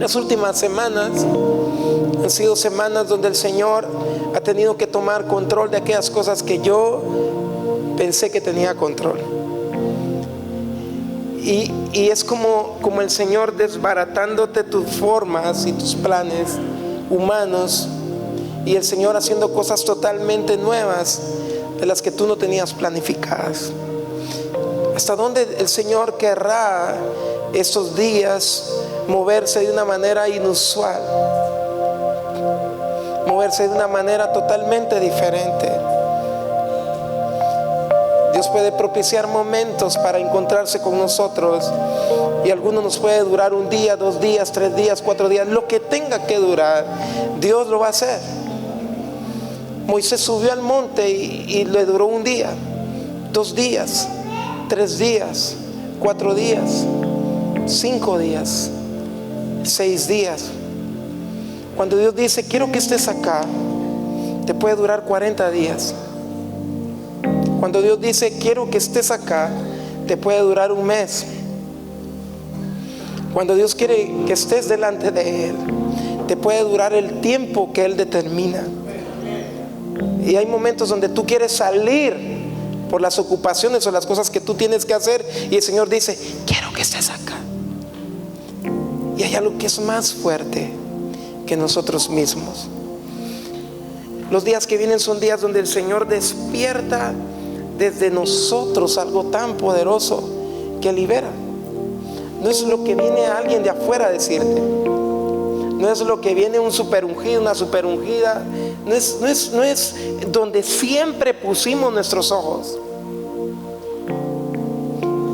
Las últimas semanas han sido semanas donde el Señor ha tenido que tomar control de aquellas cosas que yo pensé que tenía control. Y es como el Señor desbaratándote tus formas y tus planes humanos, y el Señor haciendo cosas totalmente nuevas de las que tú no tenías planificadas. ¿Hasta dónde el Señor querrá estos días moverse de una manera inusual? Moverse de una manera totalmente diferente. Dios puede propiciar momentos para encontrarse con nosotros, y algunos nos puede durar 1 día, 2 días, 3 días, 4 días, lo que tenga que durar, Dios lo va a hacer. Moisés subió al monte y le duró 1 día, 2 días, 3 días, 4 días, 5 días, 6 días. Cuando Dios dice quiero que estés acá, te puede durar 40 días. Cuando Dios dice quiero que estés acá, te puede durar 1 mes. Cuando Dios quiere que estés delante de Él, te puede durar el tiempo que Él determina. Y hay momentos donde tú quieres salir por las ocupaciones o las cosas que tú tienes que hacer, y el Señor dice quiero que estés acá. Y hay algo que es más fuerte que nosotros mismos. Los días que vienen son días donde el Señor despierta desde nosotros algo tan poderoso que libera. No es lo que viene alguien de afuera a decirte, no es lo que viene un super ungido, una super ungida, no es donde siempre pusimos nuestros ojos.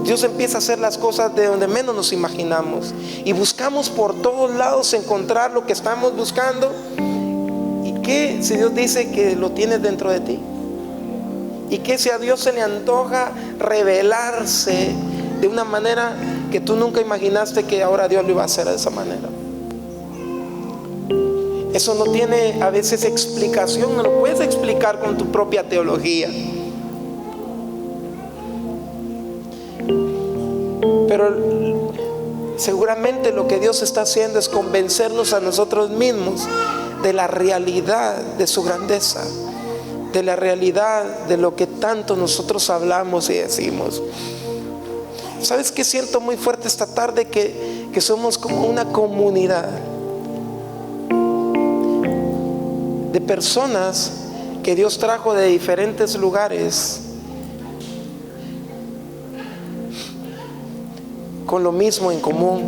Dios empieza a hacer las cosas de donde menos nos imaginamos, y buscamos por todos lados encontrar lo que estamos buscando. ¿Y qué si Dios dice que lo tienes dentro de ti? ¿Y qué si a Dios se le antoja revelarse de una manera que tú nunca imaginaste que ahora Dios lo iba a hacer de esa manera? Eso no tiene a veces explicación, no lo puedes explicar con tu propia teología. Pero seguramente lo que Dios está haciendo es convencernos a nosotros mismos de la realidad de su grandeza, de la realidad de lo que tanto nosotros hablamos y decimos. ¿Sabes qué siento muy fuerte esta tarde? Que somos como una comunidad de personas que Dios trajo de diferentes lugares con lo mismo en común,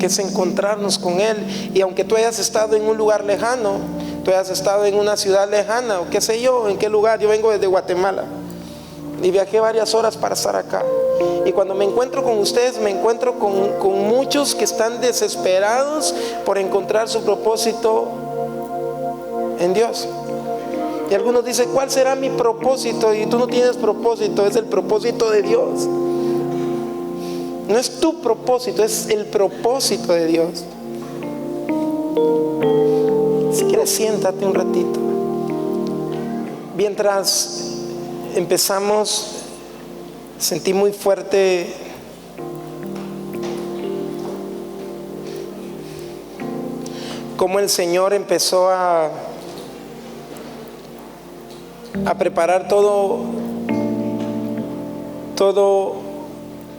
que es encontrarnos con Él. Y aunque tú hayas estado en un lugar lejano, tú hayas estado en una ciudad lejana, o qué sé yo, en qué lugar. Yo vengo desde Guatemala y viajé varias horas para estar acá, y cuando me encuentro con ustedes, me encuentro con muchos que están desesperados por encontrar su propósito en Dios. Y algunos dicen, ¿cuál será mi propósito? Y tú no tienes propósito, es el propósito de Dios. No es tu propósito, es el propósito de Dios. Si quieres, siéntate un ratito. Mientras empezamos, sentí muy fuerte cómo el Señor empezó a preparar todo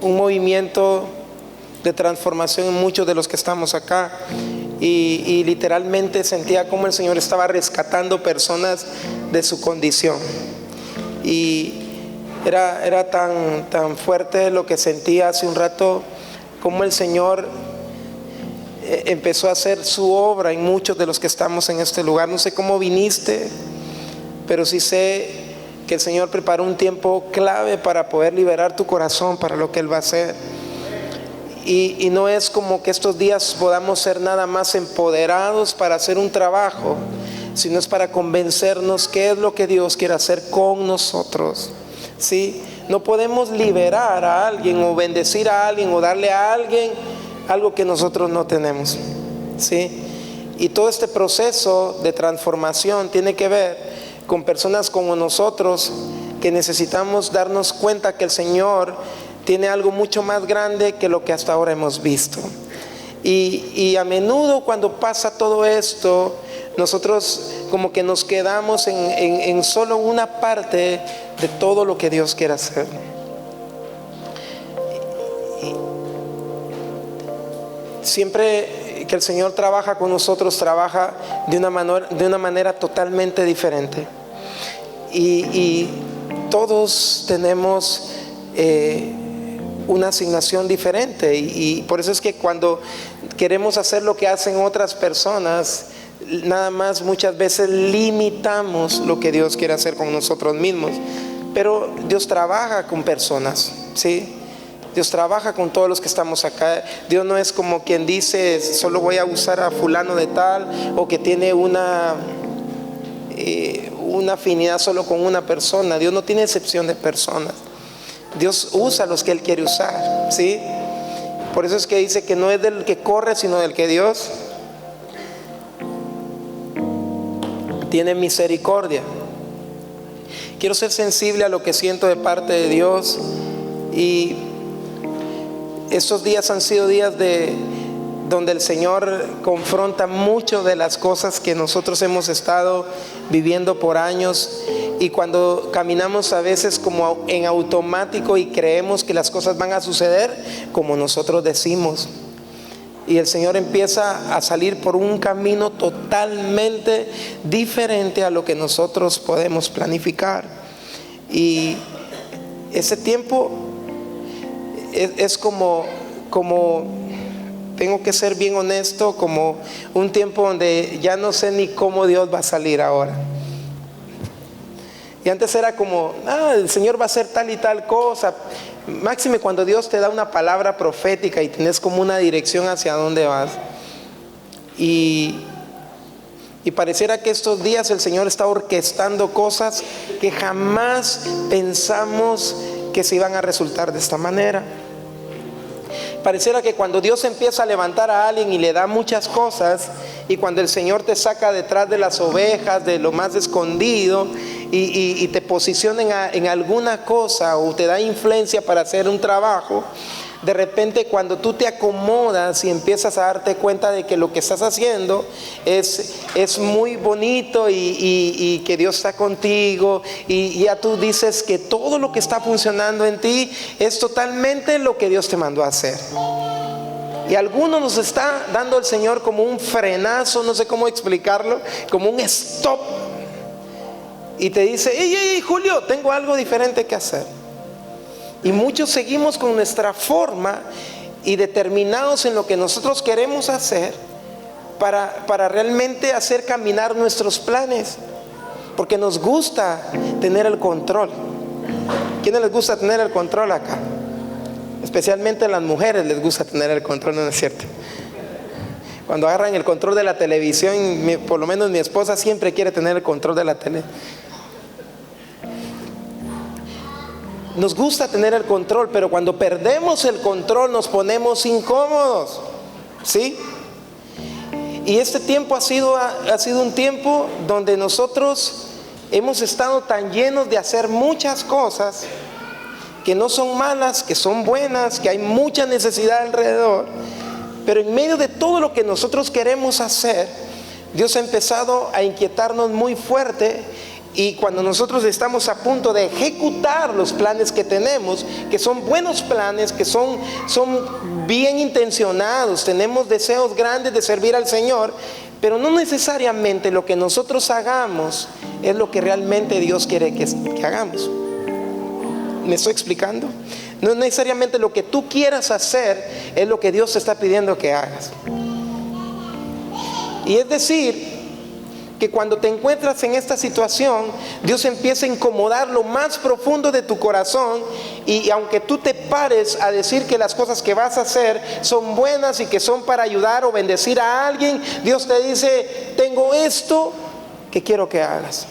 un movimiento de transformación en muchos de los que estamos acá, y literalmente sentía como el Señor estaba rescatando personas de su condición, y era tan fuerte lo que sentía hace un rato, como el Señor empezó a hacer su obra en muchos de los que estamos en este lugar. No sé cómo viniste, pero sí sé que el Señor preparó un tiempo clave para poder liberar tu corazón para lo que Él va a hacer. Y no es como que estos días podamos ser nada más empoderados para hacer un trabajo, sino es para convencernos qué es lo que Dios quiere hacer con nosotros, ¿sí? No podemos liberar a alguien o bendecir a alguien o darle a alguien algo que nosotros no tenemos, ¿sí? Y todo este proceso de transformación tiene que ver con personas como nosotros, que necesitamos darnos cuenta que el Señor tiene algo mucho más grande que lo que hasta ahora hemos visto. Y a menudo cuando pasa todo esto, nosotros como que nos quedamos en solo una parte de todo lo que Dios quiere hacer. Siempre que el Señor trabaja con nosotros, trabaja de una manera totalmente diferente. Y todos tenemos una asignación diferente. Y por eso es que cuando queremos hacer lo que hacen otras personas, nada más muchas veces limitamos lo que Dios quiere hacer con nosotros mismos. Pero Dios trabaja con personas, ¿sí? Dios trabaja con todos los que estamos acá. Dios no es como quien dice, solo voy a usar a fulano de tal, o que tiene una afinidad solo con una persona. Dios no tiene excepción de personas. Dios usa a los que Él quiere usar, ¿sí? Por eso es que dice que no es del que corre, sino del que Dios tiene misericordia. Quiero ser sensible a lo que siento de parte de Dios. Y estos días han sido días donde el Señor confronta mucho de las cosas que nosotros hemos estado viviendo por años. Y cuando caminamos a veces como en automático y creemos que las cosas van a suceder como nosotros decimos, y el Señor empieza a salir por un camino totalmente diferente a lo que nosotros podemos planificar. Y ese tiempo es como, tengo que ser bien honesto, como un tiempo donde ya no sé ni cómo Dios va a salir ahora. Y antes era como, el Señor va a hacer tal y tal cosa. Máxime cuando Dios te da una palabra profética y tienes como una dirección hacia dónde vas. Y pareciera que estos días el Señor está orquestando cosas que jamás pensamos que se iban a resultar de esta manera. Pareciera que cuando Dios empieza a levantar a alguien y le da muchas cosas, y cuando el Señor te saca detrás de las ovejas, de lo más escondido, y te posiciona en alguna cosa, o te da influencia para hacer un trabajo, de repente cuando tú te acomodas y empiezas a darte cuenta de que lo que estás haciendo es muy bonito, y que Dios está contigo, y ya tú dices que todo lo que está funcionando en ti es totalmente lo que Dios te mandó a hacer. Y algunos nos está dando el Señor como un frenazo, no sé cómo explicarlo, como un stop, y te dice, hey, Julio, tengo algo diferente que hacer. Y muchos seguimos con nuestra forma y determinados en lo que nosotros queremos hacer para realmente hacer caminar nuestros planes, porque nos gusta tener el control. ¿Quiénes les gusta tener el control acá? Especialmente a las mujeres les gusta tener el control, ¿no es cierto? Cuando agarran el control de la televisión, por lo menos mi esposa siempre quiere tener el control de la tele. Nos gusta tener el control, pero cuando perdemos el control nos ponemos incómodos, ¿sí? Y este tiempo ha sido un tiempo donde nosotros hemos estado tan llenos de hacer muchas cosas que no son malas, que son buenas, que hay mucha necesidad alrededor. Pero en medio de todo lo que nosotros queremos hacer, Dios ha empezado a inquietarnos muy fuerte. Y cuando nosotros estamos a punto de ejecutar los planes que tenemos, que son buenos planes, que son bien intencionados, tenemos deseos grandes de servir al Señor, pero no necesariamente lo que nosotros hagamos es lo que realmente Dios quiere que hagamos. ¿Me estoy explicando? No necesariamente lo que tú quieras hacer es lo que Dios te está pidiendo que hagas. Y es decir, que cuando te encuentras en esta situación, Dios empieza a incomodar lo más profundo de tu corazón, y aunque tú te pares a decir que las cosas que vas a hacer son buenas y que son para ayudar o bendecir a alguien, Dios te dice, tengo esto que quiero que hagas.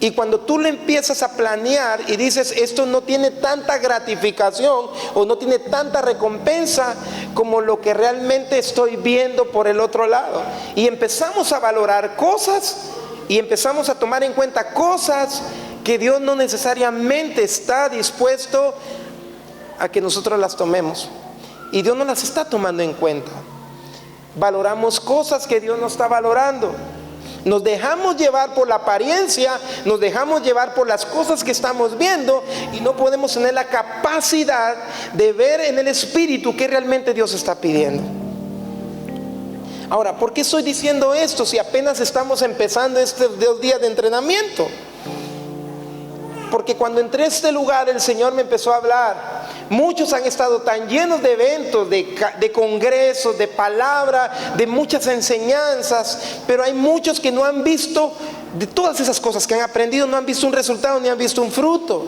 Y cuando tú lo empiezas a planear y dices, esto no tiene tanta gratificación o no tiene tanta recompensa como lo que realmente estoy viendo por el otro lado, y empezamos a valorar cosas y empezamos a tomar en cuenta cosas que Dios no necesariamente está dispuesto a que nosotros las tomemos. y Dios no las está tomando en cuenta. Valoramos cosas que Dios no está valorando. Nos dejamos llevar por la apariencia, nos dejamos llevar por las cosas que estamos viendo y no podemos tener la capacidad de ver en el Espíritu qué realmente Dios está pidiendo. Ahora, ¿por qué estoy diciendo esto si apenas estamos empezando estos 2 días de entrenamiento? Porque cuando entré a este lugar el Señor me empezó a hablar. Muchos han estado tan llenos de eventos, de congresos, de palabra, de muchas enseñanzas, pero hay muchos que no han visto, de todas esas cosas que han aprendido, no han visto un resultado ni han visto un fruto.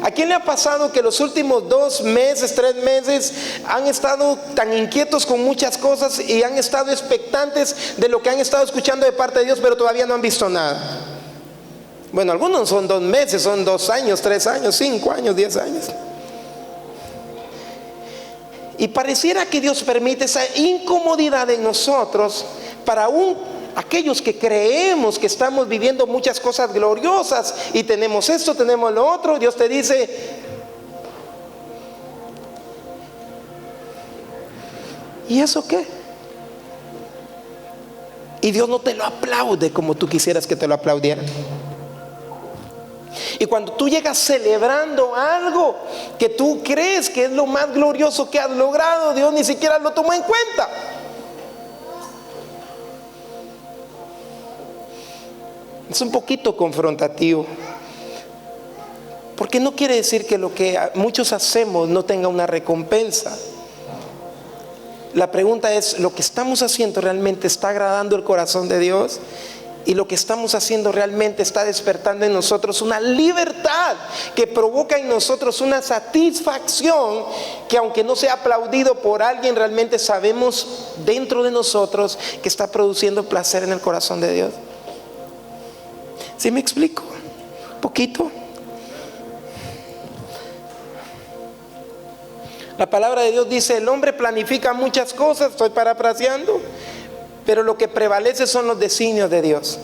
¿A quién le ha pasado que los últimos 2 meses, 3 meses han estado tan inquietos con muchas cosas y han estado expectantes de lo que han estado escuchando de parte de Dios, pero todavía no han visto nada? Bueno, algunos son 2 meses, son 2 años, 3 años, 5 años, 10 años. Y pareciera que Dios permite esa incomodidad en nosotros para aquellos que creemos que estamos viviendo muchas cosas gloriosas y tenemos esto, tenemos lo otro. Dios te dice: ¿y eso qué? Y Dios no te lo aplaude como tú quisieras que te lo aplaudieran. Y cuando tú llegas celebrando algo que tú crees que es lo más glorioso que has logrado, Dios ni siquiera lo tomó en cuenta. Es un poquito confrontativo, porque no quiere decir que lo que muchos hacemos no tenga una recompensa. La pregunta es: ¿lo que estamos haciendo realmente está agradando el corazón de Dios? Y lo que estamos haciendo realmente está despertando en nosotros una libertad que provoca en nosotros una satisfacción que, aunque no sea aplaudido por alguien, realmente sabemos dentro de nosotros que está produciendo placer en el corazón de Dios. ¿Sí me explico? ¿Un poquito? La palabra de Dios dice: el hombre planifica muchas cosas, estoy parafraseando, pero lo que prevalece son los designios de Dios.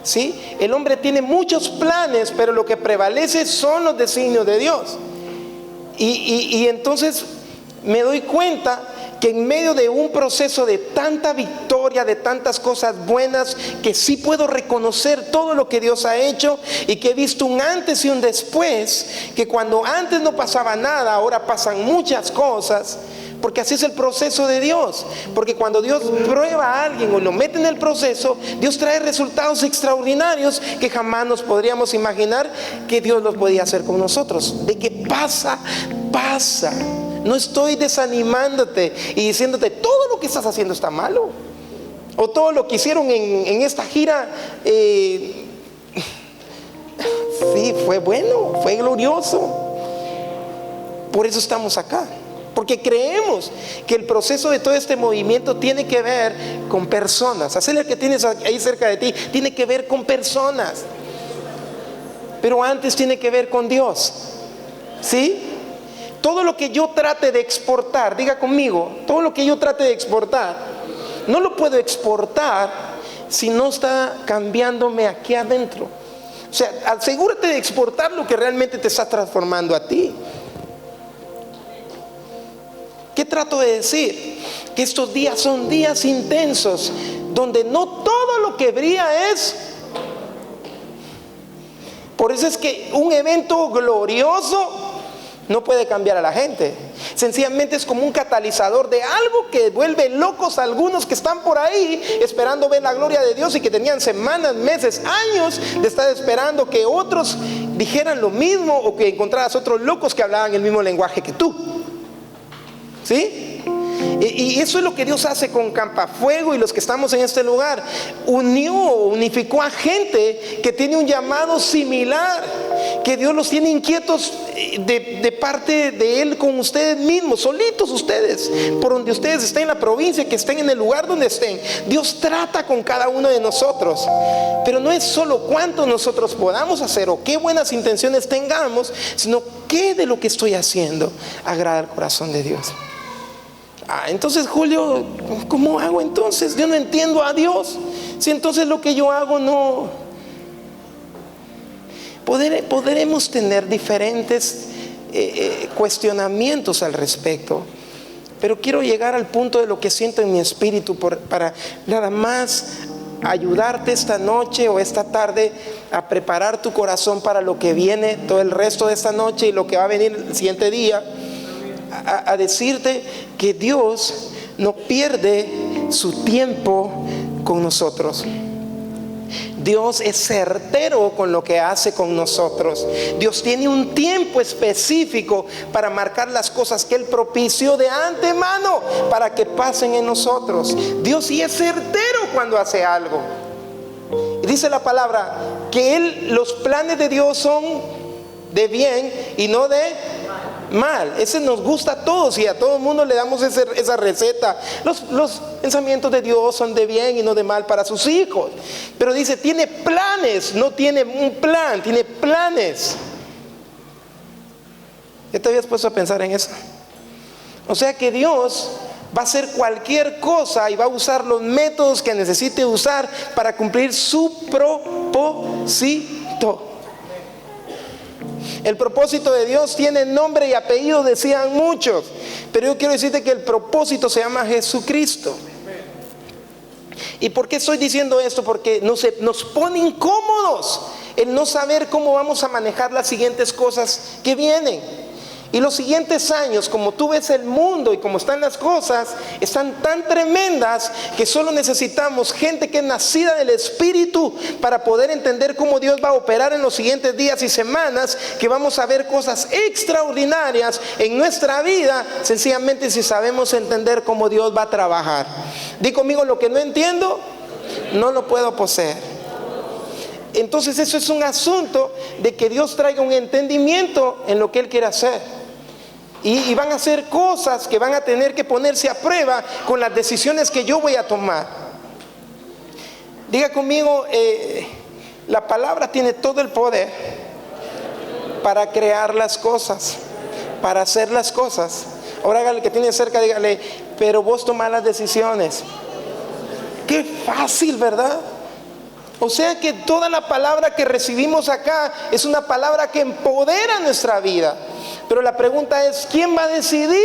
¿Sí? El hombre tiene muchos planes, pero lo que prevalece son los designios de Dios. Y entonces me doy cuenta que en medio de un proceso de tanta victoria, de tantas cosas buenas, que sí puedo reconocer todo lo que Dios ha hecho y que he visto un antes y un después, que cuando antes no pasaba nada, ahora pasan muchas cosas. Porque así es el proceso de Dios. Porque cuando Dios prueba a alguien o lo mete en el proceso, Dios trae resultados extraordinarios que jamás nos podríamos imaginar que Dios los podía hacer con nosotros. De que pasa. No estoy desanimándote y diciéndote todo lo que estás haciendo está malo, o todo lo que hicieron en esta gira sí, fue bueno, fue glorioso. Por eso estamos acá. Porque creemos que el proceso de todo este movimiento tiene que ver con personas. Hacerle que tienes ahí cerca de ti, tiene que ver con personas. Pero antes tiene que ver con Dios. ¿Sí? Todo lo que yo trate de exportar, diga conmigo, todo lo que yo trate de exportar, no lo puedo exportar si no está cambiándome aquí adentro. O sea, asegúrate de exportar lo que realmente te está transformando a ti. ¿Qué trato de decir? Que estos días son días intensos, donde no todo lo que brilla es. Por eso es que un evento glorioso no puede cambiar a la gente. Sencillamente es como un catalizador de algo que vuelve locos a algunos que están por ahí esperando ver la gloria de Dios y que tenían semanas, meses, años de estar esperando que otros dijeran lo mismo, o que encontraras otros locos que hablaban el mismo lenguaje que tú. ¿Sí? Y eso es lo que Dios hace con Campafuego y los que estamos en este lugar. Unificó a gente que tiene un llamado similar, que Dios los tiene inquietos de parte de Él con ustedes mismos, solitos ustedes, por donde ustedes estén, en la provincia, que estén en el lugar donde estén. Dios trata con cada uno de nosotros, pero no es solo cuánto nosotros podamos hacer o qué buenas intenciones tengamos, sino qué de lo que estoy haciendo agrada al corazón de Dios. Entonces, Julio, ¿cómo hago entonces? Yo no entiendo a Dios. Si entonces lo que yo hago no... Podremos tener diferentes cuestionamientos al respecto. Pero quiero llegar al punto de lo que siento en mi espíritu para nada más ayudarte esta noche o esta tarde a preparar tu corazón para lo que viene todo el resto de esta noche y lo que va a venir el siguiente día, a decirte que Dios no pierde su tiempo con nosotros. Dios es certero con lo que hace con nosotros. Dios tiene un tiempo específico para marcar las cosas que Él propició de antemano para que pasen en nosotros. Dios sí es certero cuando hace algo. Y dice la palabra que los planes de Dios son de bien y no de mal. Ese nos gusta a todos y a todo el mundo le damos esa receta. Los pensamientos de Dios son de bien y no de mal para sus hijos. Pero dice, tiene planes, no tiene un plan, tiene planes. ¿Ya te habías puesto a pensar en eso? O sea que Dios va a hacer cualquier cosa y va a usar los métodos que necesite usar para cumplir su propósito. El propósito de Dios tiene nombre y apellido, decían muchos, pero yo quiero decirte que el propósito se llama Jesucristo. ¿Y por qué estoy diciendo esto? Porque nos pone incómodos el no saber cómo vamos a manejar las siguientes cosas que vienen. Y los siguientes años, como tú ves el mundo y como están las cosas, están tan tremendas que solo necesitamos gente que es nacida del Espíritu para poder entender cómo Dios va a operar en los siguientes días y semanas, que vamos a ver cosas extraordinarias en nuestra vida, sencillamente si sabemos entender cómo Dios va a trabajar. Di conmigo, lo que no entiendo, no lo puedo poseer. Entonces eso es un asunto de que Dios traiga un entendimiento en lo que Él quiere hacer. Y van a hacer cosas que van a tener que ponerse a prueba con las decisiones que yo voy a tomar. Diga conmigo, la palabra tiene todo el poder para crear las cosas, para hacer las cosas. Ahora hágale que tiene cerca, dígale, pero vos tomás las decisiones. Qué fácil, ¿verdad? O sea que toda la palabra que recibimos acá es una palabra que empodera nuestra vida. Pero la pregunta es, ¿quién va a decidir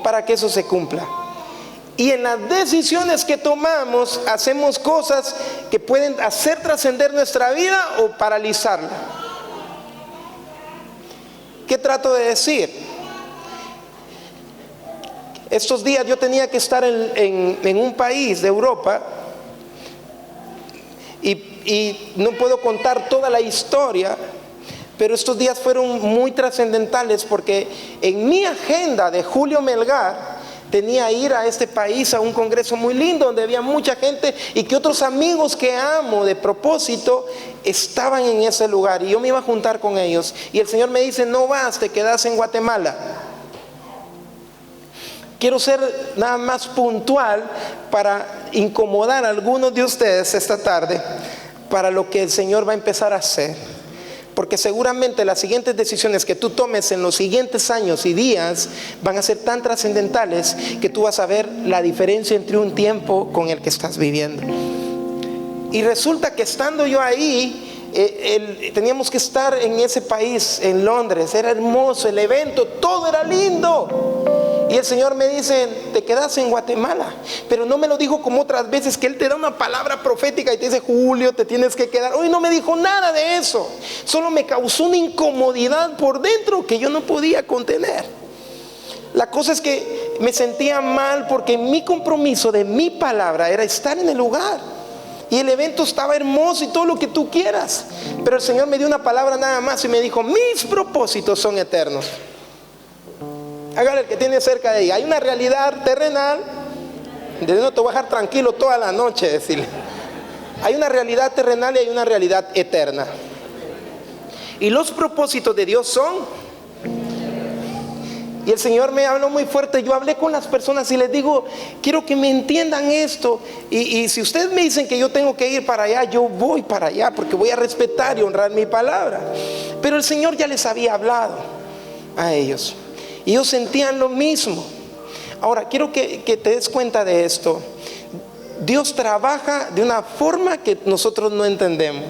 para que eso se cumpla? Y en las decisiones que tomamos, hacemos cosas que pueden hacer trascender nuestra vida o paralizarla. ¿Qué trato de decir? Estos días yo tenía que estar en un país de Europa. Y no puedo contar toda la historia, pero estos días fueron muy trascendentales porque en mi agenda de Julio Melgar tenía ir a este país a un congreso muy lindo donde había mucha gente y que otros amigos que amo de propósito estaban en ese lugar y yo me iba a juntar con ellos y el Señor me dice, no vas, te quedas en Guatemala. Quiero ser nada más puntual para incomodar a algunos de ustedes esta tarde para lo que el Señor va a empezar a hacer. Porque seguramente las siguientes decisiones que tú tomes en los siguientes años y días van a ser tan trascendentales que tú vas a ver la diferencia entre un tiempo con el que estás viviendo. Y resulta que estando yo ahí, teníamos que estar en ese país, en Londres, era hermoso el evento, todo era lindo. Y el Señor me dice, te quedas en Guatemala. Pero no me lo dijo como otras veces, que Él te da una palabra profética y te dice, Julio, te tienes que quedar. Hoy no me dijo nada de eso. Solo me causó una incomodidad por dentro que yo no podía contener. La cosa es que me sentía mal porque mi compromiso de mi palabra era estar en el lugar. Y el evento estaba hermoso y todo lo que tú quieras. Pero el Señor me dio una palabra nada más y me dijo, mis propósitos son eternos. Hágale el que tiene cerca de ella. Hay una realidad terrenal. No te voy a dejar tranquilo toda la noche, decirle. Hay una realidad terrenal y hay una realidad eterna. Y los propósitos de Dios son. Y el Señor me habló muy fuerte. Yo hablé con las personas y les digo, quiero que me entiendan esto. Y si ustedes me dicen que yo tengo que ir para allá, yo voy para allá porque voy a respetar y honrar mi palabra. Pero el Señor ya les había hablado a ellos. Y ellos sentían lo mismo. Ahora, quiero que te des cuenta de esto. Dios trabaja de una forma que nosotros no entendemos.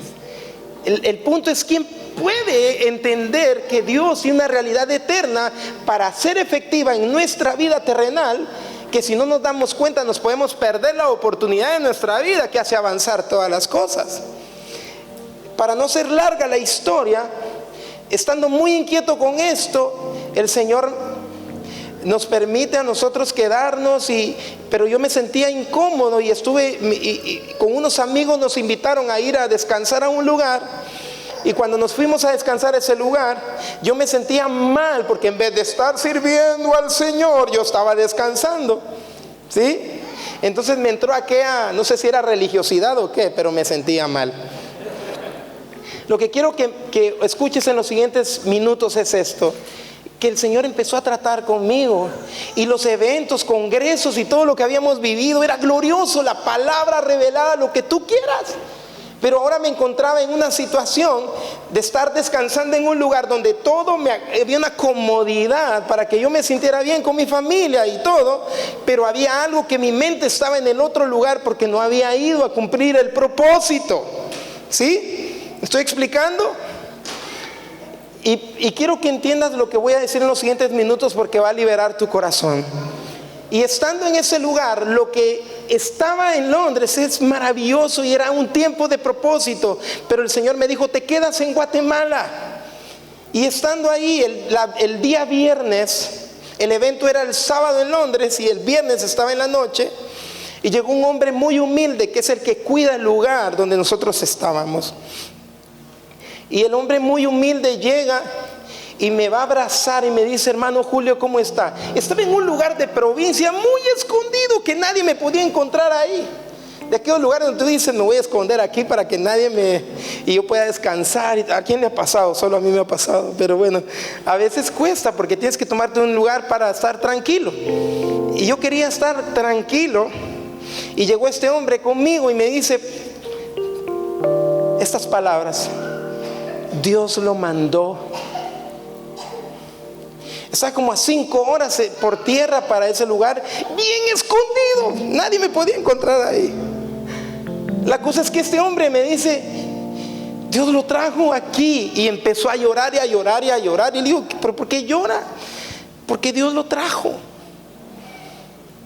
El punto es quién puede entender que Dios tiene una realidad eterna para ser efectiva en nuestra vida terrenal, que si no nos damos cuenta nos podemos perder la oportunidad de nuestra vida que hace avanzar todas las cosas. Para no ser larga la historia, estando muy inquieto con esto, el Señor nos permite a nosotros quedarnos, pero yo me sentía incómodo y con unos amigos nos invitaron a ir a descansar a un lugar. Y cuando nos fuimos a descansar a ese lugar, yo me sentía mal porque en vez de estar sirviendo al Señor, yo estaba descansando, ¿sí? Entonces me entró aquella, no sé si era religiosidad o qué, pero me sentía mal. Lo que quiero que escuches en los siguientes minutos es esto: que el Señor empezó a tratar conmigo, y los eventos, congresos y todo lo que habíamos vivido era glorioso, la palabra revelada, lo que tú quieras. Pero ahora me encontraba en una situación de estar descansando en un lugar donde había una comodidad para que yo me sintiera bien con mi familia y todo, pero había algo que mi mente estaba en el otro lugar porque no había ido a cumplir el propósito. ¿Sí? ¿Estoy explicando? Y quiero que entiendas lo que voy a decir en los siguientes minutos, porque va a liberar tu corazón. Y estando en ese lugar, lo que estaba en Londres es maravilloso y era un tiempo de propósito, pero el Señor me dijo: te quedas en Guatemala. Y estando ahí el día viernes, el evento era el sábado en Londres y el viernes estaba en la noche, y llegó un hombre muy humilde que es el que cuida el lugar donde nosotros estábamos. Y el hombre muy humilde llega y me va a abrazar y me dice: hermano Julio, ¿cómo está? Estaba en un lugar de provincia muy escondido que nadie me podía encontrar ahí. De aquellos lugares donde tú dices: me voy a esconder aquí para que y yo pueda descansar. ¿A quién le ha pasado? Solo a mí me ha pasado. Pero bueno, a veces cuesta porque tienes que tomarte un lugar para estar tranquilo. Y yo quería estar tranquilo. Y llegó este hombre conmigo y me dice estas palabras: Dios lo mandó. Está como a 5 horas por tierra para ese lugar, bien escondido, nadie me podía encontrar ahí. La cosa es que este hombre me dice: Dios lo trajo aquí. Y empezó a llorar y a llorar y a llorar. Y le digo: ¿pero por qué llora? Porque Dios lo trajo.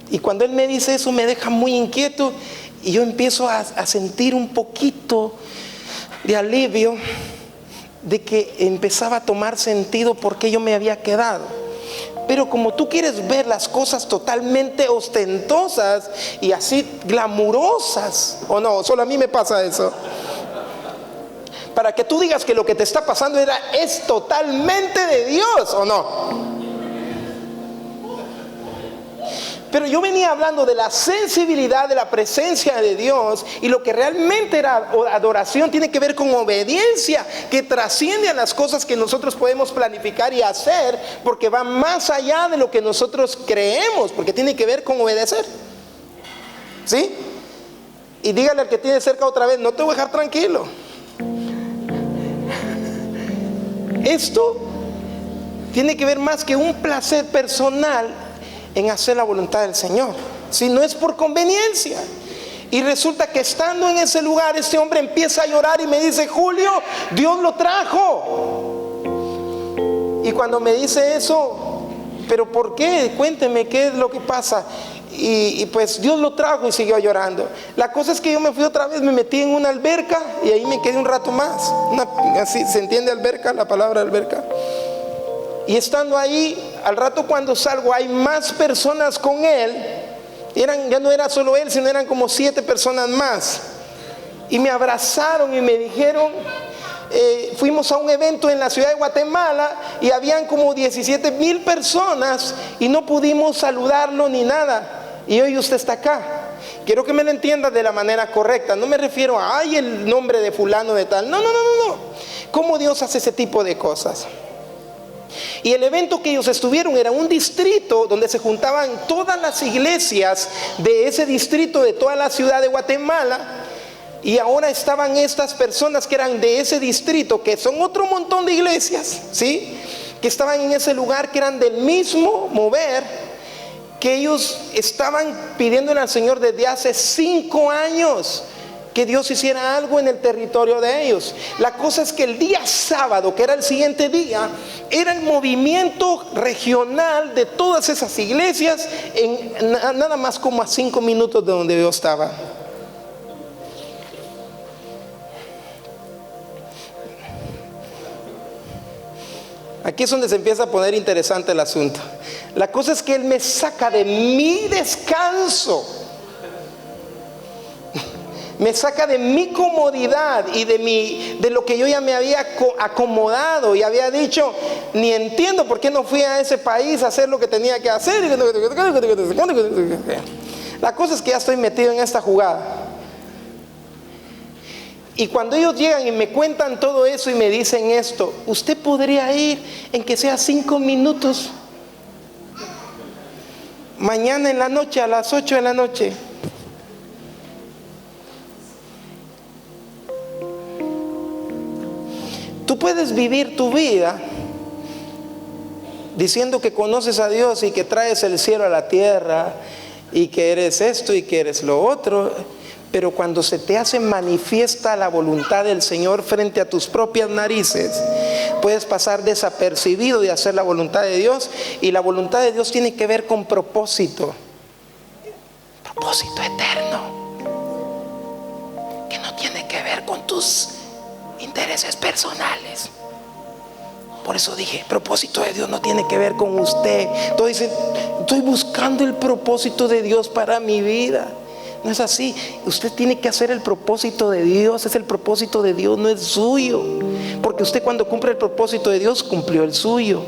Y cuando él me dice eso, me deja muy inquieto, y yo empiezo a sentir un poquito de alivio, de que empezaba a tomar sentido por qué yo me había quedado. Pero como tú quieres ver las cosas totalmente ostentosas y así glamurosas, ¿o no? Solo a mí me pasa eso. Para que tú digas que lo que te está pasando es totalmente de Dios, ¿o no? Pero yo venía hablando de la sensibilidad de la presencia de Dios, y lo que realmente era adoración tiene que ver con obediencia, que trasciende a las cosas que nosotros podemos planificar y hacer, porque va más allá de lo que nosotros creemos, porque tiene que ver con obedecer. ¿Sí? Y dígale al que tiene cerca otra vez: no te voy a dejar tranquilo. Esto tiene que ver más que un placer personal en hacer la voluntad del Señor, si no es por conveniencia. Y resulta que estando en ese lugar, este hombre empieza a llorar y me dice: Julio, Dios lo trajo. Y cuando me dice eso: ¿pero por qué? Cuénteme, ¿qué es lo que pasa? Y pues Dios lo trajo, y siguió llorando. La cosa es que yo me fui otra vez, me metí en una alberca y ahí me quedé un rato más. Así se entiende alberca, la palabra alberca. Y estando ahí, al rato cuando salgo, hay más personas con él. Ya no era solo él, sino eran como 7 personas más. Y me abrazaron y me dijeron: fuimos a un evento en la ciudad de Guatemala y habían como 17,000 personas y no pudimos saludarlo ni nada. Y hoy usted está acá. Quiero que me lo entienda de la manera correcta. No me refiero a "ay, el nombre de fulano de tal". No. ¿Cómo Dios hace ese tipo de cosas? Y el evento que ellos estuvieron era un distrito donde se juntaban todas las iglesias de ese distrito, de toda la ciudad de Guatemala. Y ahora estaban estas personas que eran de ese distrito, que son otro montón de iglesias, ¿sí?, que estaban en ese lugar, que eran del mismo mover, que ellos estaban pidiéndole al Señor desde hace 5 años. que Dios hiciera algo en el territorio de ellos. La cosa es que el día sábado, que era el siguiente día, era el movimiento regional de todas esas iglesias, en nada más como a 5 minutos de donde yo estaba. Aquí es donde se empieza a poner interesante el asunto. La cosa es que Él me saca de mi descanso, me saca de mi comodidad y de lo que yo ya me había acomodado y había dicho, ni entiendo por qué no fui a ese país a hacer lo que tenía que hacer. La cosa es que ya estoy metido en esta jugada. Y cuando ellos llegan y me cuentan todo eso y me dicen esto, usted podría ir en que sea 5 minutos mañana en la noche a las 8 de la noche. Tú puedes vivir tu vida diciendo que conoces a Dios y que traes el cielo a la tierra y que eres esto y que eres lo otro, pero cuando se te hace manifiesta la voluntad del Señor frente a tus propias narices, puedes pasar desapercibido de hacer la voluntad de Dios. Y la voluntad de Dios tiene que ver con propósito eterno, que no tiene que ver con tus intereses personales. Por eso dije, propósito de Dios no tiene que ver con usted. Todos dicen, estoy buscando el propósito de Dios para mi vida. No es así. Usted tiene que hacer el propósito de Dios. Es el propósito de Dios, no es suyo. Porque usted, cuando cumple el propósito de Dios, cumplió el suyo.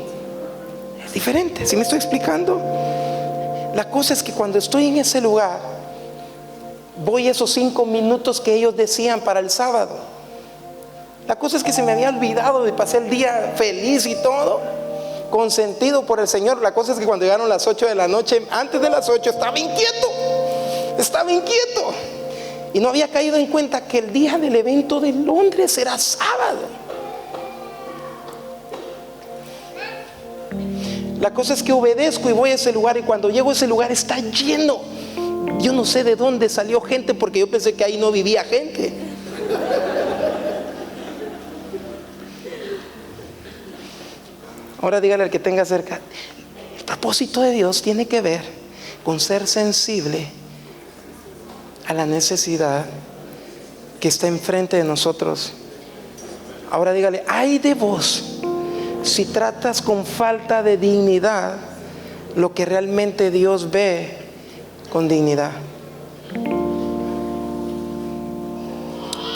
Es diferente. ¿Sí me estoy explicando? La cosa es que cuando estoy en ese lugar, voy esos 5 minutos que ellos decían para el sábado. La cosa es que se me había olvidado de pasar el día feliz y todo, consentido por el Señor. La cosa es que cuando llegaron las 8 de la noche, antes de las 8 estaba inquieto y no había caído en cuenta que el día del evento de Londres era sábado. La cosa es que obedezco y voy a ese lugar, y cuando llego a ese lugar está lleno. Yo no sé de dónde salió gente, porque yo pensé que ahí no vivía gente. Ahora dígale al que tenga cerca, el propósito de Dios tiene que ver con ser sensible a la necesidad que está enfrente de nosotros. Ahora dígale, ay de vos si tratas con falta de dignidad lo que realmente Dios ve con dignidad.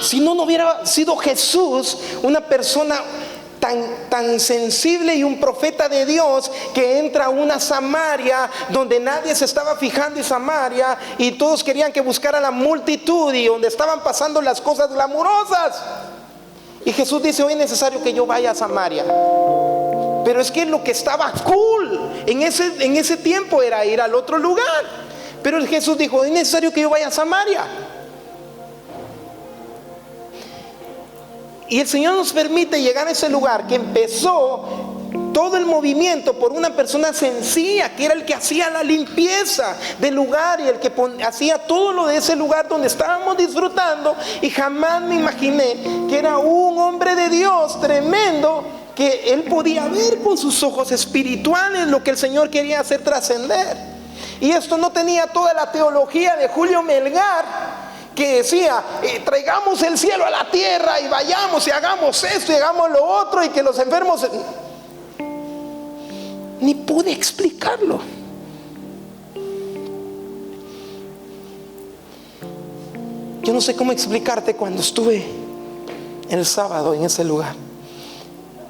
Si no hubiera sido Jesús una persona tan sensible y un profeta de Dios, que entra a una Samaria donde nadie se estaba fijando en Samaria y todos querían que buscara la multitud, y donde estaban pasando las cosas glamurosas, y Jesús dice, hoy es necesario que yo vaya a Samaria. Pero es que lo que estaba cool en ese tiempo era ir al otro lugar. Pero Jesús dijo, es necesario que yo vaya a Samaria. Y el Señor nos permite llegar a ese lugar que empezó todo el movimiento por una persona sencilla, que era el que hacía la limpieza del lugar y el que hacía todo lo de ese lugar donde estábamos disfrutando. Y jamás me imaginé que era un hombre de Dios tremendo, que él podía ver con sus ojos espirituales lo que el Señor quería hacer trascender. Y esto no tenía toda la teología de Julio Melgar, que decía, traigamos el cielo a la tierra y vayamos y hagamos esto y hagamos lo otro, y que los enfermos... Ni pude explicarlo. Yo no sé cómo explicarte cuando estuve el sábado en ese lugar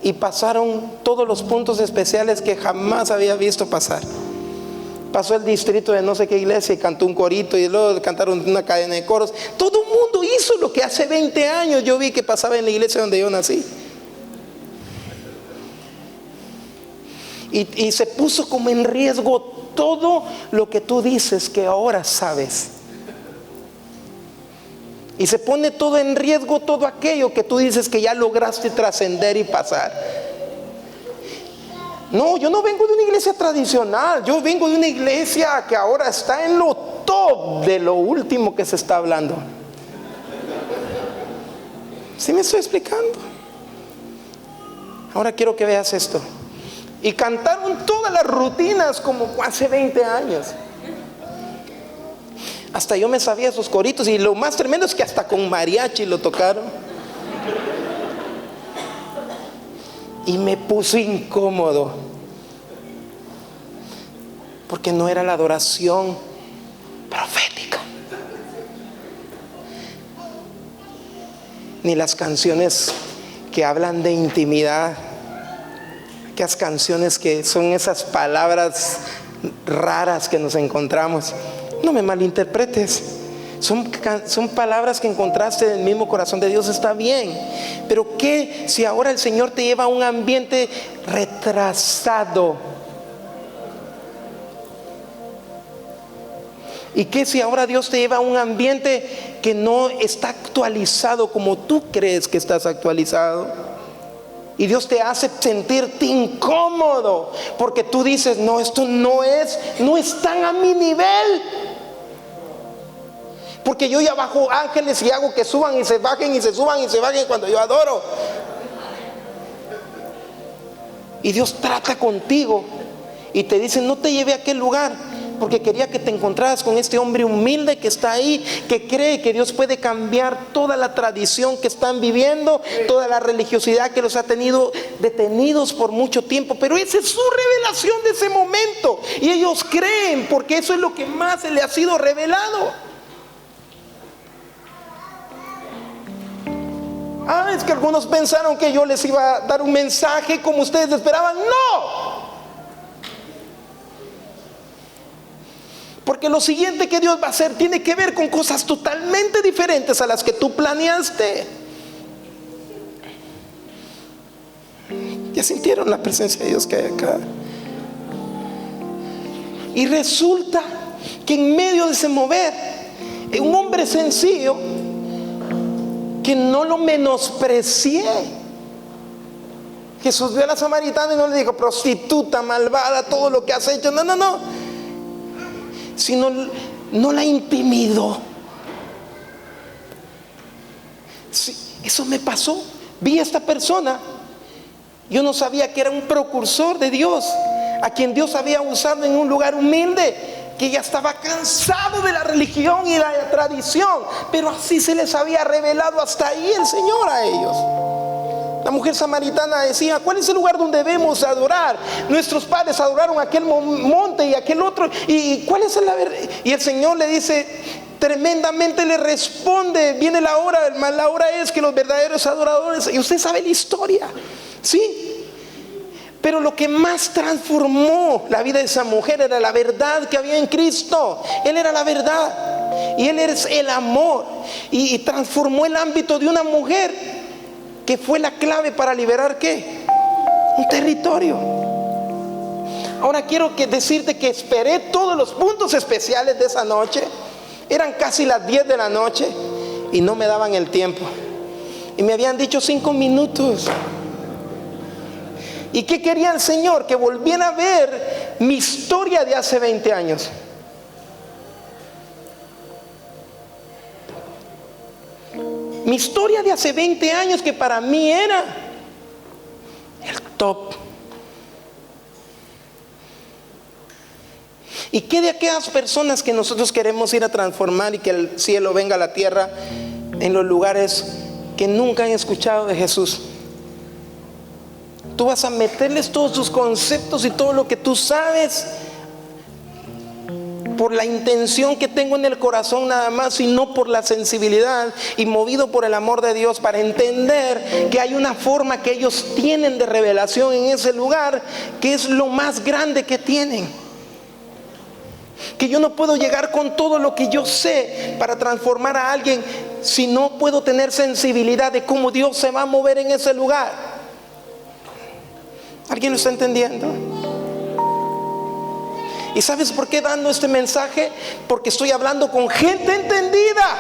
y pasaron todos los puntos especiales que jamás había visto pasar. Pasó el distrito de no sé qué iglesia y cantó un corito, y luego cantaron una cadena de coros. Todo el mundo hizo lo que hace 20 años yo vi que pasaba en la iglesia donde yo nací. Y se puso como en riesgo todo lo que tú dices que ahora sabes. Y se pone todo en riesgo, todo aquello que tú dices que ya lograste trascender y pasar. No, yo no vengo de una iglesia tradicional, yo vengo de una iglesia que ahora está en lo top de lo último que se está hablando. ¿Sí me estoy explicando? Ahora quiero que veas esto. Y cantaron todas las rutinas como hace 20 años. Hasta yo me sabía esos coritos, y lo más tremendo es que hasta con mariachi lo tocaron. Y me puso incómodo, porque no era la adoración profética, ni las canciones que hablan de intimidad, aquellas canciones que son esas palabras raras que nos encontramos. No me malinterpretes, son palabras que encontraste en el mismo corazón de Dios, está bien. Pero ¿qué si ahora el Señor te lleva a un ambiente retrasado? ¿Y qué si ahora Dios te lleva a un ambiente que no está actualizado como tú crees que estás actualizado? Y Dios te hace sentirte incómodo porque tú dices, no, esto no están a mi nivel. Porque yo ya bajo ángeles y hago que suban y se bajen y se suban y se bajen cuando yo adoro. Y Dios trata contigo y te dice, no te llevé a aquel lugar, porque quería que te encontraras con este hombre humilde que está ahí, que cree que Dios puede cambiar toda la tradición que están viviendo, toda la religiosidad que los ha tenido detenidos por mucho tiempo. Pero esa es su revelación de ese momento, y ellos creen porque eso es lo que más se le ha sido revelado. Es que algunos pensaron que yo les iba a dar un mensaje como ustedes esperaban. No, porque lo siguiente que Dios va a hacer tiene que ver con cosas totalmente diferentes a las que tú planeaste. ¿Ya sintieron la presencia de Dios que hay acá? Y resulta que en medio de ese mover, un hombre sencillo, que no lo menosprecié. Jesús vio a la samaritana y no le dijo, prostituta, malvada, todo lo que has hecho. No. Sino no la intimidó. Sí, eso me pasó. Vi a esta persona. Yo no sabía que era un precursor de Dios, a quien Dios había usado en un lugar humilde, que ya estaba cansado de la religión y la tradición, pero así se les había revelado hasta ahí el Señor a ellos. La mujer samaritana decía, ¿cuál es el lugar donde debemos adorar? Nuestros padres adoraron aquel monte y aquel otro, ¿y cuál es la verdad? Y el Señor le dice, tremendamente le responde, viene la hora, la hora es que los verdaderos adoradores, y usted sabe la historia, ¿sí? Pero lo que más transformó la vida de esa mujer era la verdad que había en Cristo. Él era la verdad y Él es el amor, y transformó el ámbito de una mujer que fue la clave para liberar ¿qué? Un territorio. Ahora quiero decirte que esperé todos los puntos especiales de esa noche. Eran casi las 10 de la noche y no me daban el tiempo, y me habían dicho 5 minutos. ¿Y qué quería el Señor? Que volviera a ver mi historia de hace 20 años. Mi historia de hace 20 años, que para mí era el top. ¿Y qué de aquellas personas que nosotros queremos ir a transformar y que el cielo venga a la tierra en los lugares que nunca han escuchado de Jesús? Tú vas a meterles todos tus conceptos y todo lo que tú sabes por la intención que tengo en el corazón nada más, y no por la sensibilidad y movido por el amor de Dios, para entender que hay una forma que ellos tienen de revelación en ese lugar que es lo más grande que tienen. Que yo no puedo llegar con todo lo que yo sé para transformar a alguien si no puedo tener sensibilidad de cómo Dios se va a mover en ese lugar. ¿Alguien lo está entendiendo? ¿Y sabes por qué dando este mensaje? Porque estoy hablando con gente entendida,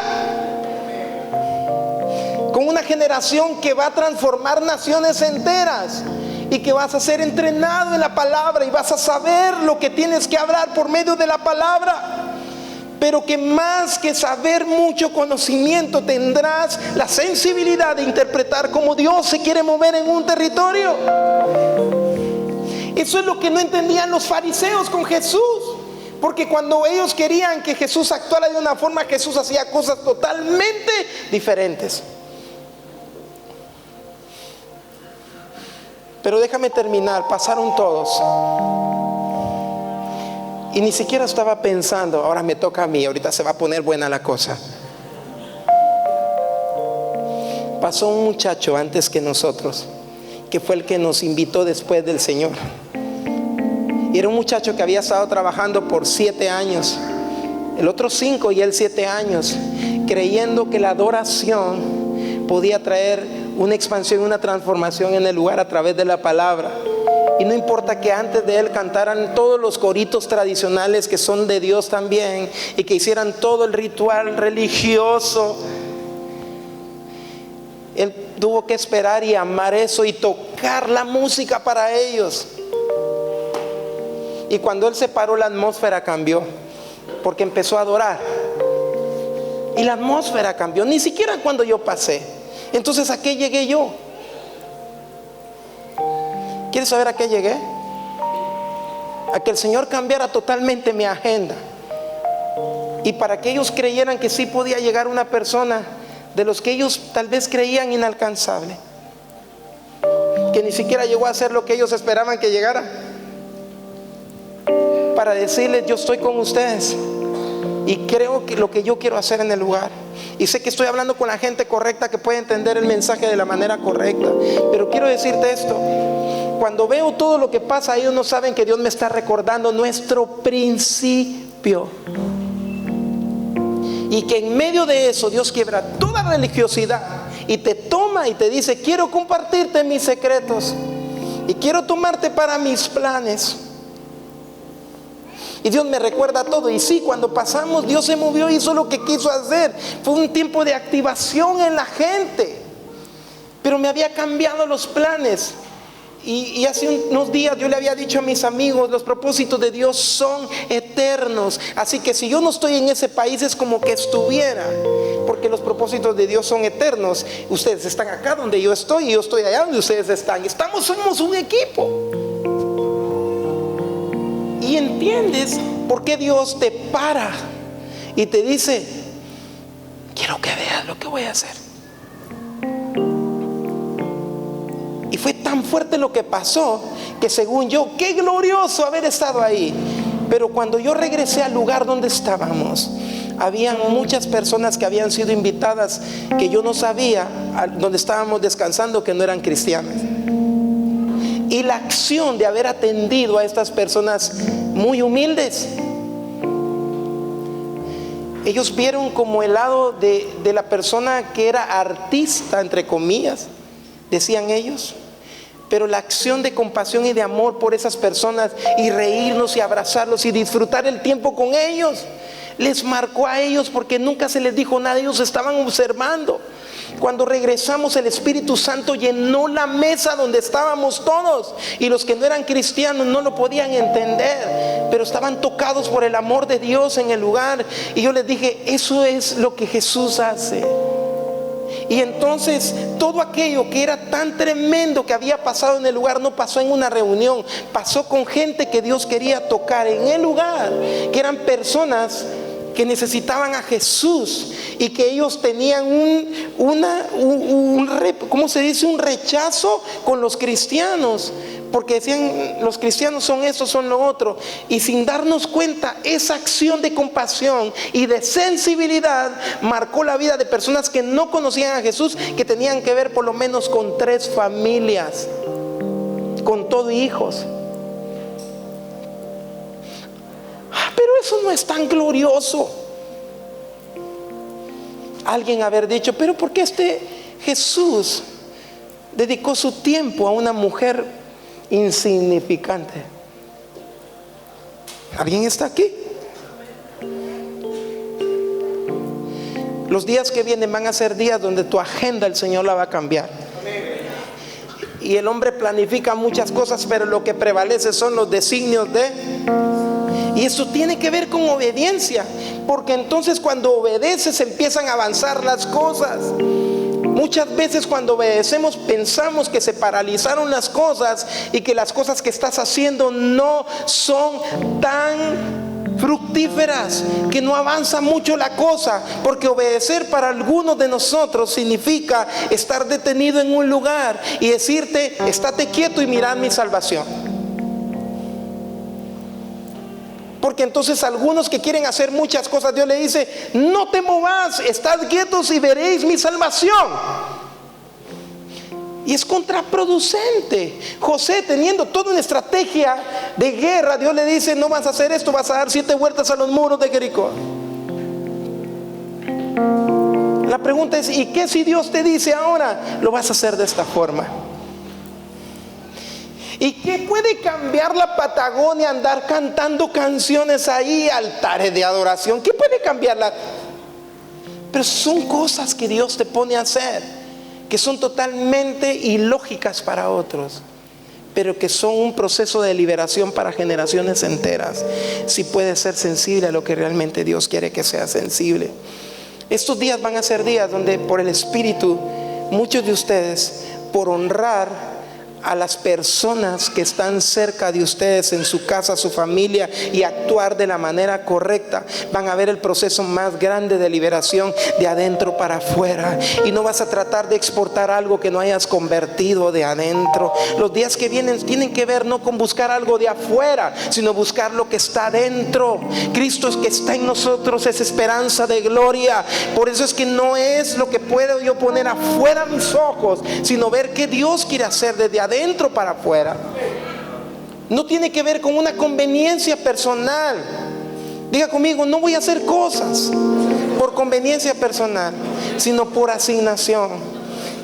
con una generación que va a transformar naciones enteras, y que vas a ser entrenado en la palabra y vas a saber lo que tienes que hablar por medio de la palabra. pero que más que saber mucho conocimiento, tendrás la sensibilidad de interpretar cómo Dios se quiere mover en un territorio. Eso es lo que no entendían los fariseos con Jesús, porque cuando ellos querían que Jesús actuara de una forma, Jesús hacía cosas totalmente diferentes. Pero déjame terminar, pasaron todos. Y ni siquiera estaba pensando, ahora me toca a mí, ahorita se va a poner buena la cosa. Pasó un muchacho antes que nosotros, que fue el que nos invitó después del Señor. Y era un muchacho que había estado trabajando por 7 años, el otro 5 y él 7 años, creyendo que la adoración podía traer una expansión, una transformación en el lugar a través de la palabra. Y no importa que antes de él cantaran todos los coritos tradicionales que son de Dios también, y que hicieran todo el ritual religioso, él tuvo que esperar y amar eso y tocar la música para ellos. Y cuando él se paró, la atmósfera cambió, porque empezó a adorar. Y la atmósfera cambió, ni siquiera cuando yo pasé. Entonces, ¿a qué llegué yo? ¿Quieres saber a qué llegué? A que el Señor cambiara totalmente mi agenda, y para que ellos creyeran que sí podía llegar una persona de los que ellos tal vez creían inalcanzable, que ni siquiera llegó a hacer lo que ellos esperaban que llegara, para decirles: yo estoy con ustedes y creo que lo que yo quiero hacer en el lugar. Y sé que estoy hablando con la gente correcta, que puede entender el mensaje de la manera correcta, pero quiero decirte esto: cuando veo todo lo que pasa, ellos no saben que Dios me está recordando nuestro principio, y que en medio de eso Dios quiebra toda religiosidad y te toma y te dice: quiero compartirte mis secretos y quiero tomarte para mis planes. Y Dios me recuerda todo. Y sí, cuando pasamos, Dios se movió, hizo lo que quiso hacer. Fue un tiempo de activación en la gente, pero me había cambiado los planes. Y hace unos días yo le había dicho a mis amigos: los propósitos de Dios son eternos. Así que si yo no estoy en ese país, es como que estuviera, porque los propósitos de Dios son eternos. Ustedes están acá donde yo estoy, y yo estoy allá donde ustedes están. Somos un equipo. Y entiendes por qué Dios te para y te dice: quiero que veas lo que voy a hacer. Y fue tan fuerte lo que pasó, que según yo, qué glorioso haber estado ahí. Pero cuando yo regresé al lugar donde estábamos, habían muchas personas que habían sido invitadas, que yo no sabía, donde estábamos descansando, que no eran cristianas. Y la acción de haber atendido a estas personas muy humildes, ellos vieron como el lado de la persona que era artista, entre comillas, decían ellos. Pero la acción de compasión y de amor por esas personas, y reírnos y abrazarlos y disfrutar el tiempo con ellos, les marcó a ellos, porque nunca se les dijo nada. Ellos estaban observando. Cuando regresamos, el Espíritu Santo llenó la mesa donde estábamos todos, y los que no eran cristianos no lo podían entender, pero estaban tocados por el amor de Dios en el lugar. Y yo les dije: eso es lo que Jesús hace. Y entonces todo aquello que era tan tremendo que había pasado en el lugar, no pasó en una reunión, pasó con gente que Dios quería tocar en el lugar, que eran personas que necesitaban a Jesús, y que ellos tenían un rechazo con los cristianos, porque decían: los cristianos son esto, son lo otro. Y sin darnos cuenta, esa acción de compasión y de sensibilidad marcó la vida de personas que no conocían a Jesús, que tenían que ver por lo menos con 3 familias, con todo hijos. Pero eso no es tan glorioso. Alguien haber dicho: pero ¿por qué este Jesús dedicó su tiempo a una mujer insignificante? ¿Alguien está aquí? Los días que vienen van a ser días donde tu agenda el Señor la va a cambiar. Y el hombre planifica muchas cosas, pero lo que prevalece son los designios de... Y eso tiene que ver con obediencia, porque entonces cuando obedeces empiezan a avanzar las cosas. Muchas veces cuando obedecemos pensamos que se paralizaron las cosas y que las cosas que estás haciendo no son tan fructíferas, que no avanza mucho la cosa, porque obedecer para algunos de nosotros significa estar detenido en un lugar y decirte: estate quieto y mirad mi salvación. Porque entonces algunos que quieren hacer muchas cosas, Dios le dice: no te movas, estad quietos y veréis mi salvación. Y es contraproducente. José, teniendo toda una estrategia de guerra, Dios le dice: no vas a hacer esto, vas a dar 7 vueltas a los muros de Jericó. La pregunta es: ¿y qué si Dios te dice ahora lo vas a hacer de esta forma? ¿Y qué puede cambiar la Patagonia andar cantando canciones ahí, altares de adoración? ¿Qué puede cambiarla? Pero son cosas que Dios te pone a hacer, que son totalmente ilógicas para otros, pero que son un proceso de liberación para generaciones enteras, si puedes ser sensible a lo que realmente Dios quiere que seas sensible. Estos días van a ser días donde por el Espíritu muchos de ustedes, por honrar a las personas que están cerca de ustedes, en su casa, su familia, y actuar de la manera correcta, van a ver el proceso más grande de liberación de adentro para afuera. Y no vas a tratar de exportar algo que no hayas convertido de adentro. Los días que vienen tienen que ver no con buscar algo de afuera, sino buscar lo que está dentro. Cristo es que está en nosotros, es esperanza de gloria. Por eso es que no es lo que puedo yo poner afuera mis ojos, sino ver qué Dios quiere hacer desde adentro para afuera. No tiene que ver con una conveniencia personal. Diga conmigo: no voy a hacer cosas por conveniencia personal, sino por asignación.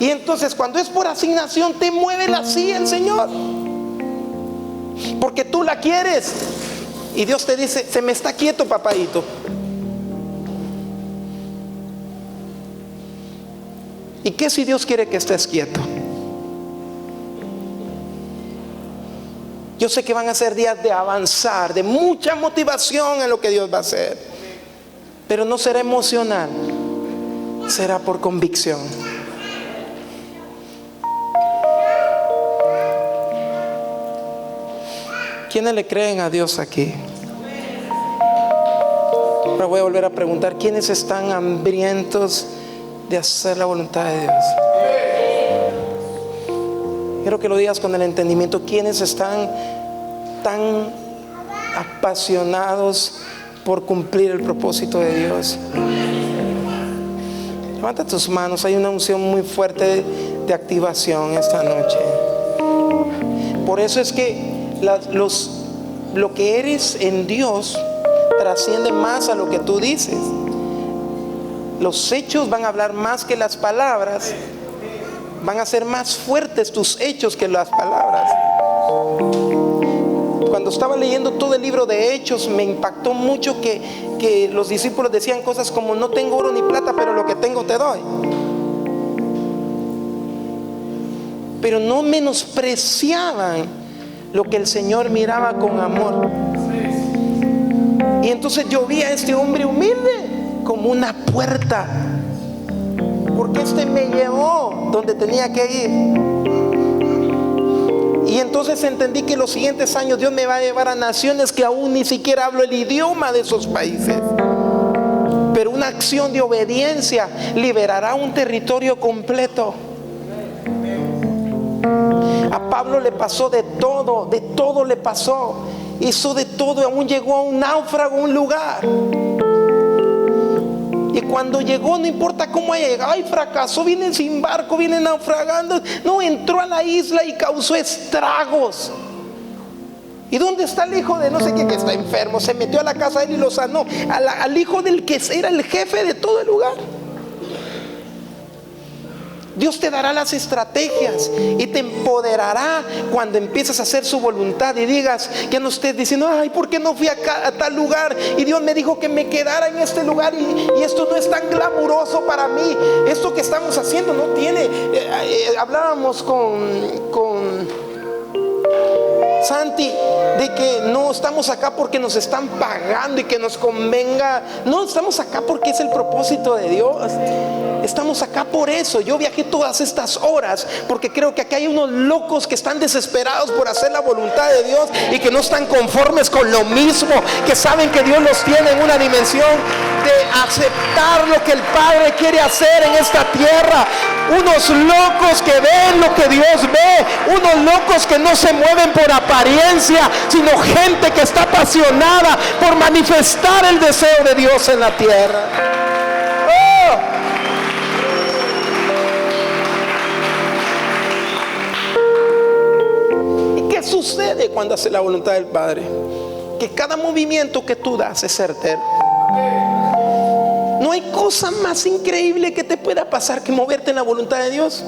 Y entonces cuando es por asignación, te mueve la silla el Señor, porque tú la quieres. Y Dios te dice: se me está quieto, papadito. ¿Y qué si Dios quiere que estés quieto? Yo sé que van a ser días de avanzar, de mucha motivación en lo que Dios va a hacer, pero no será emocional, será por convicción. ¿Quiénes le creen a Dios aquí? Ahora voy a volver a preguntar: ¿quiénes están hambrientos de hacer la voluntad de Dios? Quiero que lo digas con el entendimiento. ¿Quiénes están tan apasionados por cumplir el propósito de Dios? Levanta tus manos. Hay una unción muy fuerte de activación esta noche. Por eso es que lo que eres en Dios trasciende más a lo que tú dices. Los hechos van a hablar más que las palabras. Van a ser más fuertes tus hechos que las palabras. Cuando estaba leyendo todo el libro de Hechos, me impactó mucho que los discípulos decían cosas como: no tengo oro ni plata, pero lo que tengo te doy. Pero no menospreciaban lo que el Señor miraba con amor. Y entonces yo vi a este hombre humilde como una puerta, porque este me llevó donde tenía que ir. Y entonces entendí que los siguientes años Dios me va a llevar a naciones que aún ni siquiera hablo el idioma de esos países, pero una acción de obediencia liberará un territorio completo. A Pablo le pasó de todo le pasó, hizo de todo, aún llegó a un náufrago, a un lugar. Y cuando llegó, no importa cómo haya llegado, ay, fracasó, viene sin barco, viene naufragando. No, entró a la isla y causó estragos. ¿Y dónde está el hijo de no sé qué que está enfermo? Se metió a la casa de él y lo sanó. Al hijo del que era el jefe de todo el lugar. Dios te dará las estrategias y te empoderará cuando empieces a hacer su voluntad y digas, que no estés diciendo: ay, ¿por qué no fui a tal lugar? Y Dios me dijo que me quedara en este lugar y esto no es tan glamuroso para mí. Esto que estamos haciendo no tiene... hablábamos con Santi, de que no estamos acá porque nos están pagando y que nos convenga. No, estamos acá porque es el propósito de Dios. Estamos acá por eso. Yo viajé todas estas horas porque creo que acá hay unos locos que están desesperados por hacer la voluntad de Dios y que no están conformes con lo mismo, que saben que Dios los tiene en una dimensión de aceptar lo que el Padre quiere hacer en esta tierra. Unos locos que ven lo que Dios ve, unos locos que no se mueven por apariencia, sino gente que está apasionada por manifestar el deseo de Dios en la tierra. ¿Y qué sucede cuando hace la voluntad del Padre? Que cada movimiento que tú das es certero. No hay cosa más increíble que te pueda pasar que moverte en la voluntad de Dios.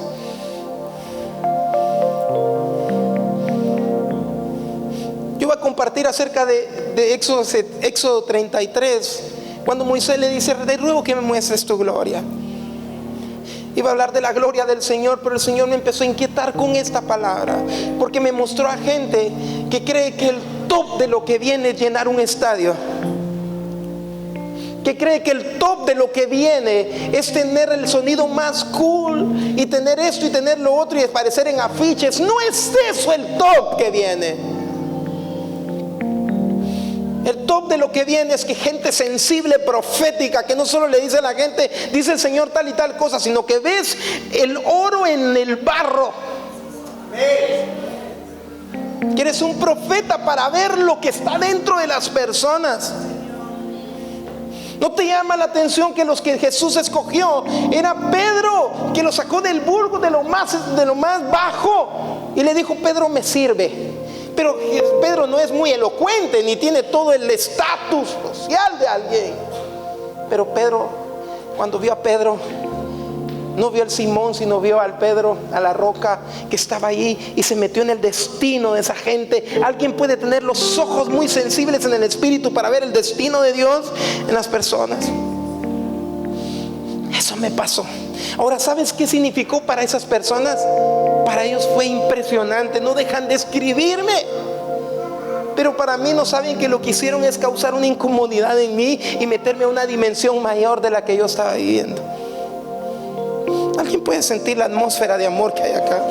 Yo voy a compartir acerca de Éxodo 33, cuando Moisés le dice: te ruego que me muestres tu gloria. Iba a hablar de la gloria del Señor, pero el Señor me empezó a inquietar con esta palabra, porque me mostró a gente que cree que el top de lo que viene es llenar un estadio, que cree que el top de lo que viene es tener el sonido más cool y tener esto y tener lo otro y aparecer en afiches. No es eso el top que viene. El top de lo que viene es que gente sensible, profética, que no solo le dice a la gente, dice el Señor tal y tal cosa, sino que ves el oro en el barro. Que eres un profeta para ver lo que está dentro de las personas. ¿No te llama la atención que los que Jesús escogió era Pedro, que lo sacó del burgo, de lo más bajo, y le dijo: Pedro, me sirve? Pero Pedro no es muy elocuente ni tiene todo el estatus social de alguien. Pero Pedro, cuando vio a Pedro, no vio al Simón, sino vio al Pedro, a la roca que estaba ahí, y se metió en el destino de esa gente. Alguien puede tener los ojos muy sensibles en el espíritu para ver el destino de Dios en las personas. Eso me pasó. Ahora, ¿sabes qué significó para esas personas? Para ellos fue impresionante. No dejan de escribirme, pero para mí no saben que lo que hicieron es causar una incomodidad en mí y meterme a una dimensión mayor de la que yo estaba viviendo. ¿Alguien puede sentir la atmósfera de amor que hay acá?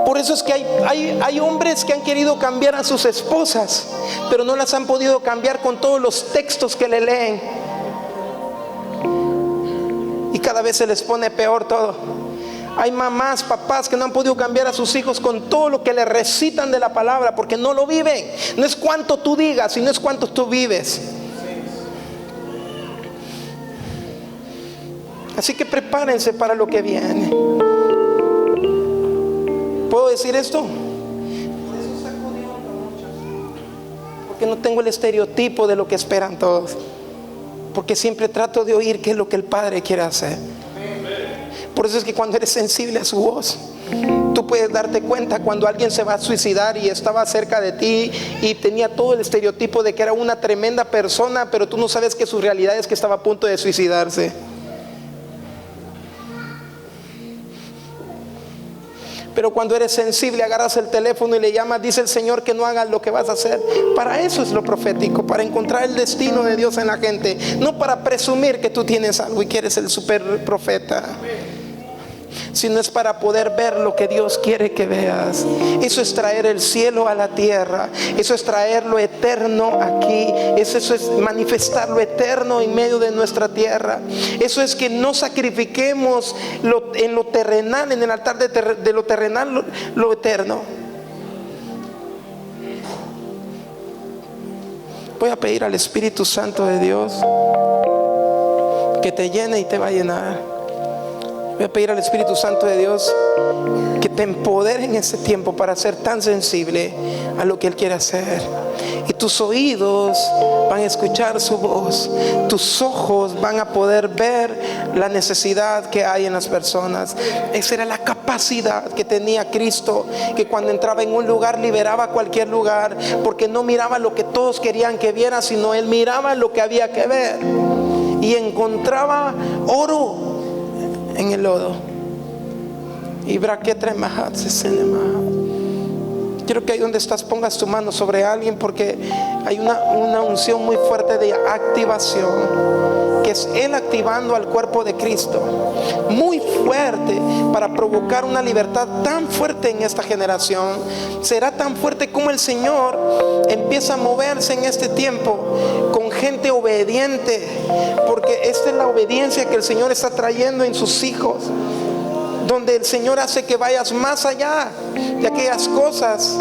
Por eso es que hay hombres que han querido cambiar a sus esposas, pero no las han podido cambiar con todos los textos que le leen. Y cada vez se les pone peor todo. Hay mamás, papás que no han podido cambiar a sus hijos con todo lo que le recitan de la palabra, porque no lo viven. No es cuánto tú digas, sino es cuánto tú vives. Así que prepárense para lo que viene. ¿Puedo decir esto? Porque no tengo el estereotipo de lo que esperan todos. Porque siempre trato de oír qué es lo que el Padre quiere hacer. Por eso es que cuando eres sensible a su voz, tú puedes darte cuenta cuando alguien se va a suicidar y estaba cerca de ti y tenía todo el estereotipo de que era una tremenda persona, pero tú no sabes que su realidad es que estaba a punto de suicidarse. Pero cuando eres sensible, agarras el teléfono y le llamas, dice el Señor que no hagas lo que vas a hacer. Para eso es lo profético, para encontrar el destino de Dios en la gente, no para presumir que tú tienes algo y que eres el super profeta, sino es para poder ver lo que Dios quiere que veas. Eso es traer el cielo a la tierra. Eso es traer lo eterno aquí. Eso es manifestar lo eterno en medio de nuestra tierra. Eso es que no sacrifiquemos en lo terrenal, en el altar de lo terrenal, lo eterno. Voy a pedir al Espíritu Santo de Dios que te llene y te va a llenar. Voy a pedir al Espíritu Santo de Dios que te empodere en este tiempo para ser tan sensible a lo que Él quiere hacer. Y tus oídos van a escuchar su voz. Tus ojos van a poder ver la necesidad que hay en las personas. Esa era la capacidad que tenía Cristo, que cuando entraba en un lugar liberaba cualquier lugar, porque no miraba lo que todos querían que viera, sino Él miraba lo que había que ver y encontraba oro en el lodo. Y braquetre mahat se sene mahat. quiero que ahí donde estás pongas tu mano sobre alguien, porque hay una unción muy fuerte de activación, que es Él activando al cuerpo de Cristo, muy fuerte, para provocar una libertad tan fuerte en esta generación. Será tan fuerte como el Señor empieza a moverse en este tiempo con gente obediente, porque esta es la obediencia que el Señor está trayendo en sus hijos, donde el Señor hace que vayas más allá de aquellas cosas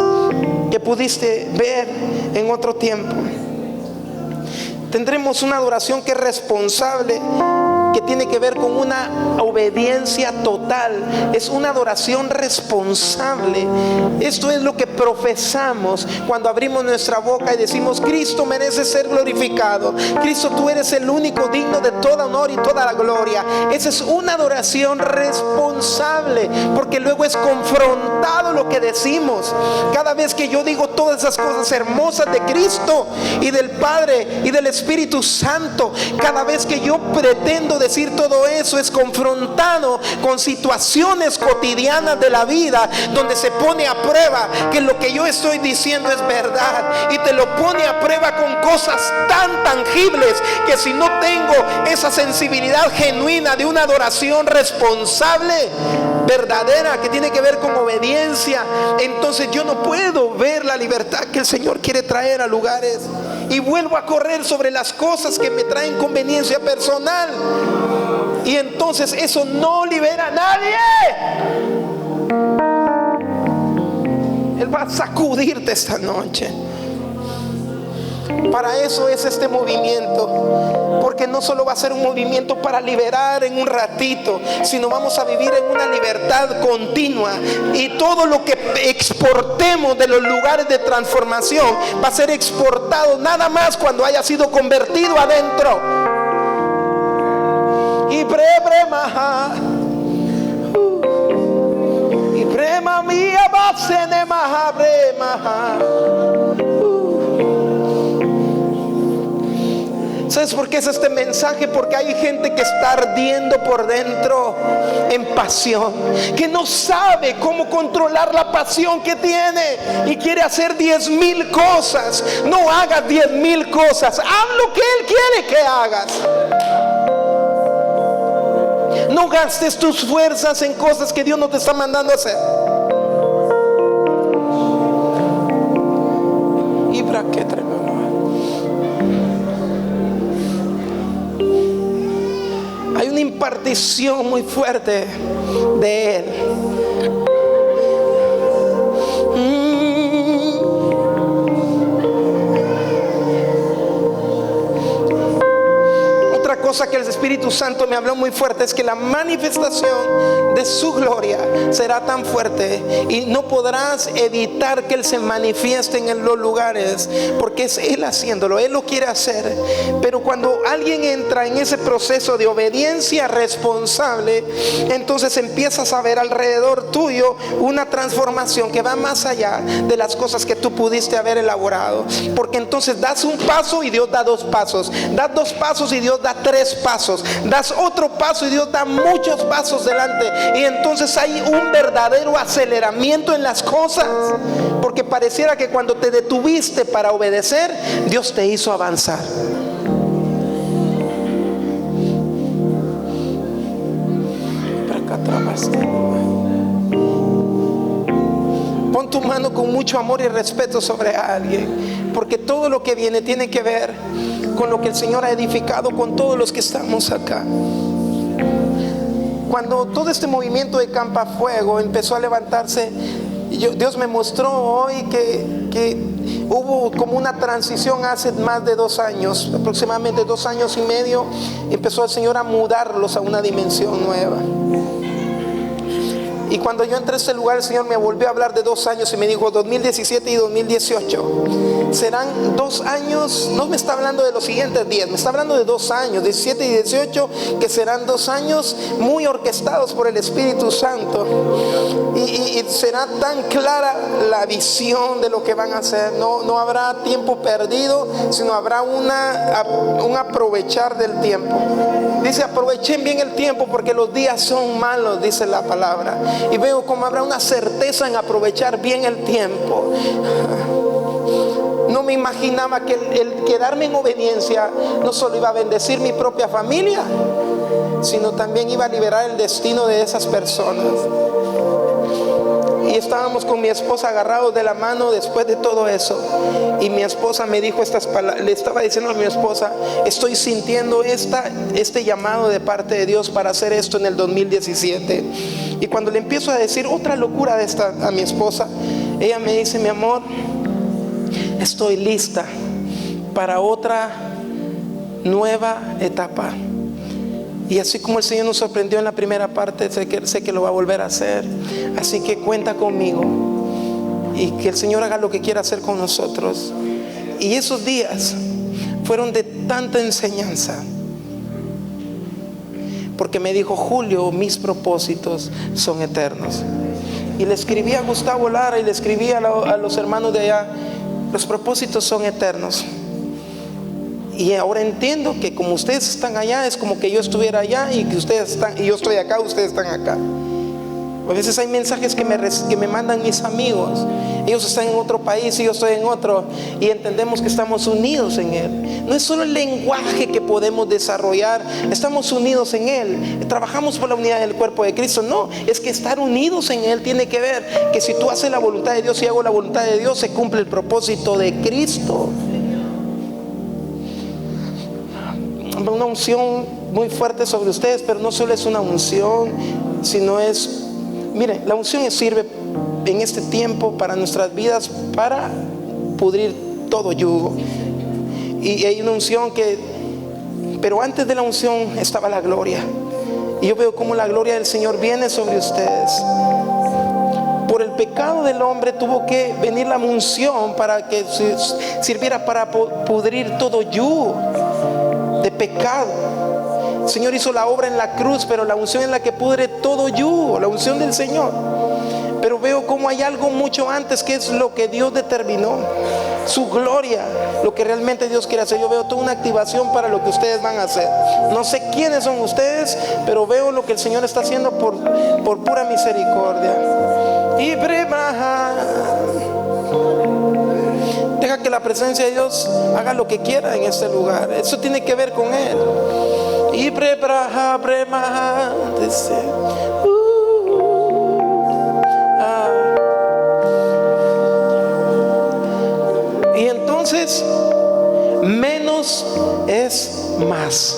que pudiste ver en otro tiempo. Tendremos una adoración que es responsable, que tiene que ver con una obediencia total. Es una adoración responsable. Esto es lo que profesamos cuando abrimos nuestra boca y decimos: Cristo merece ser glorificado. Cristo, tú eres el único digno de todo honor y toda la gloria. Esa es una adoración responsable, porque luego es confrontado lo que decimos. Cada vez que yo digo todas esas cosas hermosas de Cristo y del Padre y del Espíritu Santo, cada vez que yo pretendo decir todo eso, es confrontado con situaciones cotidianas de la vida, donde se pone a prueba que lo que yo estoy diciendo es verdad, y te lo pone a prueba con cosas tan tangibles que si no tengo esa sensibilidad genuina de una adoración responsable, verdadera, que tiene que ver con obediencia, entonces yo no puedo ver la libertad que el Señor quiere traer a lugares, y vuelvo a correr sobre las cosas que me traen conveniencia personal, y entonces eso no libera a nadie. Él va a sacudirte esta noche. Para eso es este movimiento, porque no solo va a ser un movimiento para liberar en un ratito, sino vamos a vivir en una libertad continua, y todo lo que exportemos de los lugares de transformación va a ser exportado nada más cuando haya sido convertido adentro. Y prema y prema mía base de maha brema. ¿Sabes por qué es este mensaje? Porque hay gente que está ardiendo por dentro en pasión, que no sabe cómo controlar la pasión que tiene y quiere hacer 10,000 cosas. No hagas 10,000 cosas, haz lo que Él quiere que hagas. No gastes tus fuerzas en cosas que Dios no te está mandando a hacer. Y para qué tremendo. Hay una impartición muy fuerte de Él. Otra cosa que el Espíritu Santo me habló muy fuerte es que la manifestación de su gloria será tan fuerte y no podrás evitar que Él se manifieste en los lugares, porque es Él haciéndolo. Él lo quiere hacer, pero cuando alguien entra en ese proceso de obediencia responsable, entonces empiezas a ver alrededor tuyo una transformación que va más allá de las cosas que tú pudiste haber elaborado, porque entonces das un paso y Dios da 2 pasos, das 2 pasos y Dios da 3 pasos, das otro paso y Dios da muchos pasos delante, y entonces hay un verdadero aceleramiento en las cosas, porque pareciera que cuando te detuviste para obedecer, Dios te hizo avanzar. Pon tu mano con mucho amor y respeto sobre alguien, porque todo lo que viene tiene que ver con lo que el Señor ha edificado con todos los que estamos acá. Cuando todo este movimiento de Campafuego empezó a levantarse, Dios me mostró hoy que hubo como una transición hace más de 2 años, aproximadamente 2 años y medio. Empezó el Señor a mudarlos a una dimensión nueva. Y cuando yo entré a este lugar, el Señor me volvió a hablar de 2 años y me dijo: 2017 y 2018 serán 2 años. No me está hablando de los siguientes 10, me está hablando de 2 años, 17 y 18, que serán 2 años muy orquestados por el Espíritu Santo, y será tan clara la visión de lo que van a hacer. No habrá tiempo perdido, sino habrá un aprovechar del tiempo. Dice: aprovechen bien el tiempo, porque los días son malos, dice la palabra. y veo cómo habrá una certeza en aprovechar bien el tiempo. No me imaginaba que el quedarme en obediencia no solo iba a bendecir mi propia familia, sino también iba a liberar el destino de esas personas. Y estábamos con mi esposa agarrados de la mano después de todo eso, y mi esposa me dijo estas palabras. Le estaba diciendo a mi esposa: estoy sintiendo este llamado de parte de Dios para hacer esto en el 2017. Y cuando le empiezo a decir otra locura de esta a mi esposa, ella me dice: mi amor, estoy lista para otra nueva etapa. Y así como el Señor nos sorprendió en la primera parte, sé que lo va a volver a hacer. Así que cuenta conmigo, y que el Señor haga lo que quiera hacer con nosotros. Y esos días fueron de tanta enseñanza, porque me dijo: Julio, mis propósitos son eternos. Y le escribí a Gustavo Lara y le escribí a los hermanos de allá: los propósitos son eternos. Y ahora entiendo que como ustedes están allá, es como que yo estuviera allá, y que ustedes están, y yo estoy acá, ustedes están acá. A veces hay mensajes que me mandan mis amigos. Ellos están en otro país y yo estoy en otro, y entendemos que estamos unidos en Él. No es solo el lenguaje que podemos desarrollar, estamos unidos en Él. Trabajamos por la unidad del cuerpo de Cristo. No, es que estar unidos en Él tiene que ver que si tú haces la voluntad de Dios y hago la voluntad de Dios, se cumple el propósito de Cristo. Una unción muy fuerte sobre ustedes, pero no solo es una unción, sino es, miren, la unción sirve en este tiempo para nuestras vidas, para pudrir todo yugo. Y hay una unción pero antes de la unción estaba la gloria. Y yo veo cómo la gloria del Señor viene sobre ustedes. Por el pecado del hombre tuvo que venir la unción para que sirviera para pudrir todo yugo de pecado. El Señor hizo la obra en la cruz, pero la unción es la que pudre todo yugo, la unción del Señor. Pero veo como hay algo mucho antes, que es lo que Dios determinó, su gloria, lo que realmente Dios quiere hacer. Yo veo toda una activación para lo que ustedes van a hacer. No sé quiénes son ustedes, pero veo lo que el Señor está haciendo por pura misericordia. Y deja que la presencia de Dios haga lo que quiera en este lugar. Eso tiene que ver con Él. Y y entonces menos es más.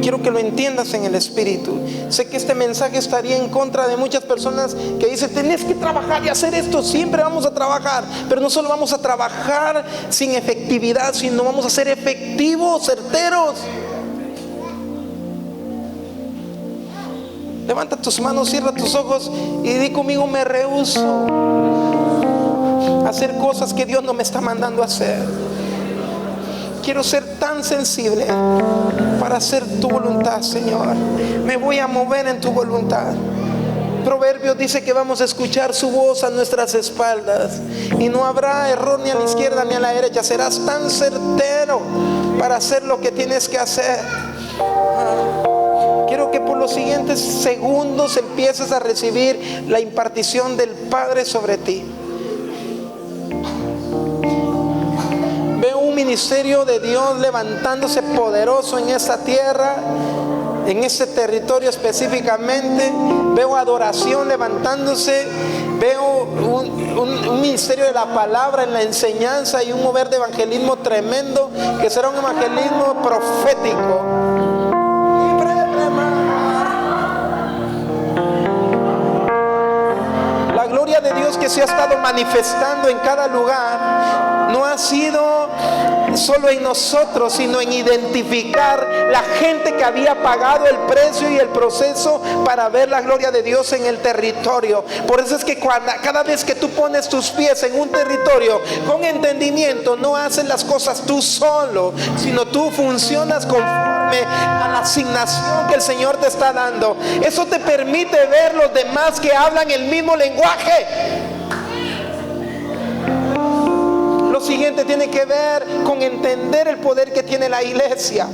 Quiero que lo entiendas en el Espíritu. Sé que este mensaje estaría en contra de muchas personas que dicen: tenés que trabajar y hacer esto. Siempre vamos a trabajar, pero no solo vamos a trabajar sin efectividad, sino vamos a ser efectivos, certeros. Levanta tus manos, cierra tus ojos y di conmigo: me rehúso a hacer cosas que Dios no me está mandando a hacer. Quiero ser tan sensible para hacer tu voluntad, Señor. Me voy a mover en tu voluntad. Proverbios dice que vamos a escuchar su voz a nuestras espaldas, y no habrá error ni a la izquierda ni a la derecha. Serás tan certero para hacer lo que tienes que hacer. Quiero que por los siguientes segundos empieces a recibir la impartición del Padre sobre ti. Veo un ministerio de Dios levantándose poderoso en esta tierra, en este territorio específicamente. Veo adoración levantándose. Veo un ministerio de la palabra en la enseñanza, y un mover de evangelismo tremendo, que será un evangelismo profético. La gloria de Dios que se ha estado manifestando en cada lugar no ha sido solo en nosotros, sino en identificar la gente que había pagado el precio y el proceso para ver la gloria de Dios en el territorio. Por eso es que cada vez que tú pones tus pies en un territorio con entendimiento, no haces las cosas tú solo, sino tú funcionas conforme a la asignación que el Señor te está dando. Eso te permite ver los demás que hablan el mismo lenguaje. Lo siguiente tiene que ver con entender el poder que tiene la iglesia.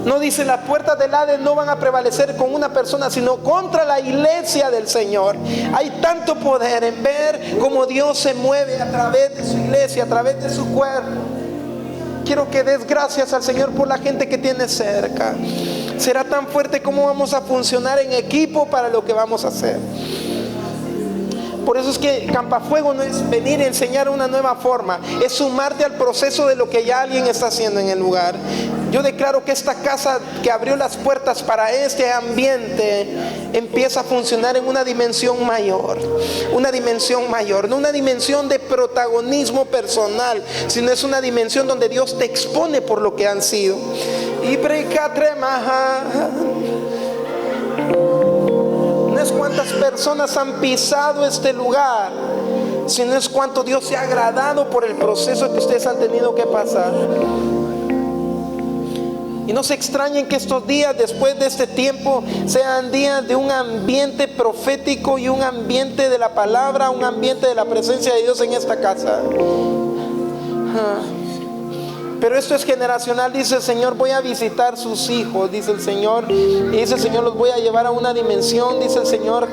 No dice las puertas del Hades no van a prevalecer con una persona, sino contra la iglesia del Señor. Hay tanto poder en ver cómo Dios se mueve a través de su iglesia, a través de su cuerpo. Quiero que des gracias al Señor por la gente que tienes cerca. Será tan fuerte como vamos a funcionar en equipo para lo que vamos a hacer. Por eso es que Campafuego no es venir a enseñar una nueva forma, es sumarte al proceso de lo que ya alguien está haciendo en el lugar. Yo declaro que esta casa que abrió las puertas para este ambiente empieza a funcionar en una dimensión mayor. Una dimensión mayor, no una dimensión de protagonismo personal, sino es una dimensión donde Dios te expone por lo que han sido. Y no es cuántas personas han pisado este lugar, sino es cuánto Dios se ha agradado por el proceso que ustedes han tenido que pasar. Y no se extrañen que estos días, después de este tiempo, sean días de un ambiente profético y un ambiente de la palabra, un ambiente de la presencia de Dios en esta casa. Pero esto es generacional, dice el Señor. Voy a visitar sus hijos, dice el Señor. Y dice el Señor, los voy a llevar a una dimensión, dice el Señor,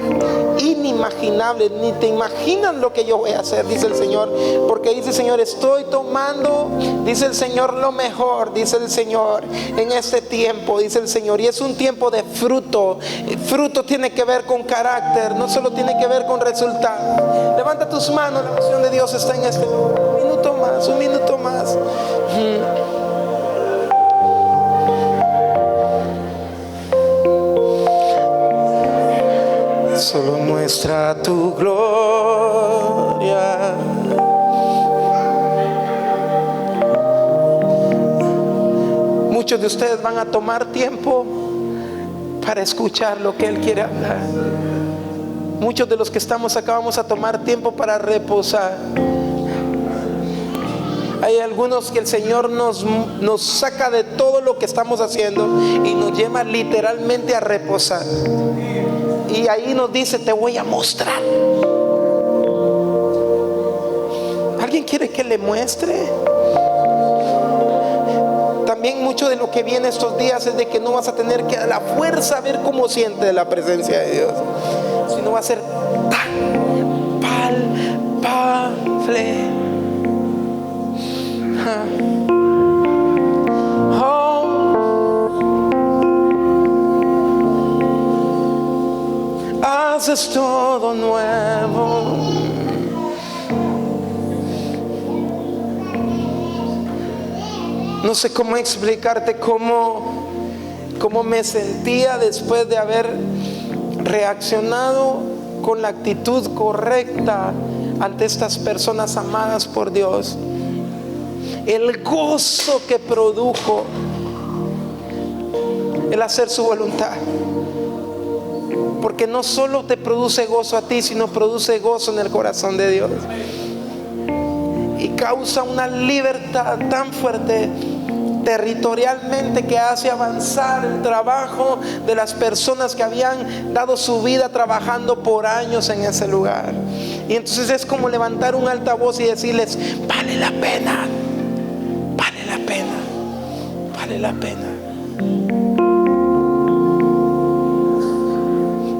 inimaginable. Ni te imaginas lo que yo voy a hacer, dice el Señor. Porque dice el Señor, estoy tomando, dice el Señor, lo mejor, dice el Señor, en este tiempo, dice el Señor. Y es un tiempo de fruto. El fruto tiene que ver con carácter, no solo tiene que ver con resultado. Levanta tus manos, la unción de Dios está en este lugar. Un minuto más, un minuto más. Solo muestra tu gloria. Muchos de ustedes van a tomar tiempo para escuchar lo que Él quiere hablar. Muchos de los que estamos acá vamos a tomar tiempo para reposar. Hay algunos que el Señor nos saca de todo lo que estamos haciendo y nos lleva literalmente a reposar. Y ahí nos dice, te voy a mostrar. ¿Alguien quiere que le muestre? También mucho de lo que viene estos días es de que no vas a tener que a la fuerza ver cómo siente la presencia de Dios, sino va a ser tan palpable. Haces todo nuevo. No sé cómo explicarte cómo me sentía después de haber reaccionado con la actitud correcta ante estas personas amadas por Dios. El gozo que produjo el hacer su voluntad. Porque no solo te produce gozo a ti, sino produce gozo en el corazón de Dios. Y causa una libertad tan fuerte territorialmente que hace avanzar el trabajo de las personas que habían dado su vida trabajando por años en ese lugar. Y entonces es como levantar un altavoz y decirles, vale la pena, vale la pena, vale la pena.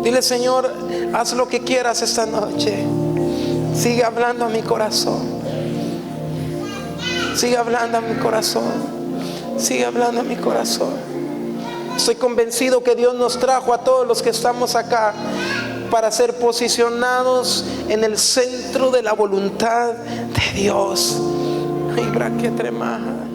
Dile, Señor, haz lo que quieras esta noche. Sigue hablando a mi corazón. Sigue hablando a mi corazón. Sigue hablando a mi corazón. Estoy convencido que Dios nos trajo a todos los que estamos acá para ser posicionados en el centro de la voluntad de Dios. Ay, braquetremaja.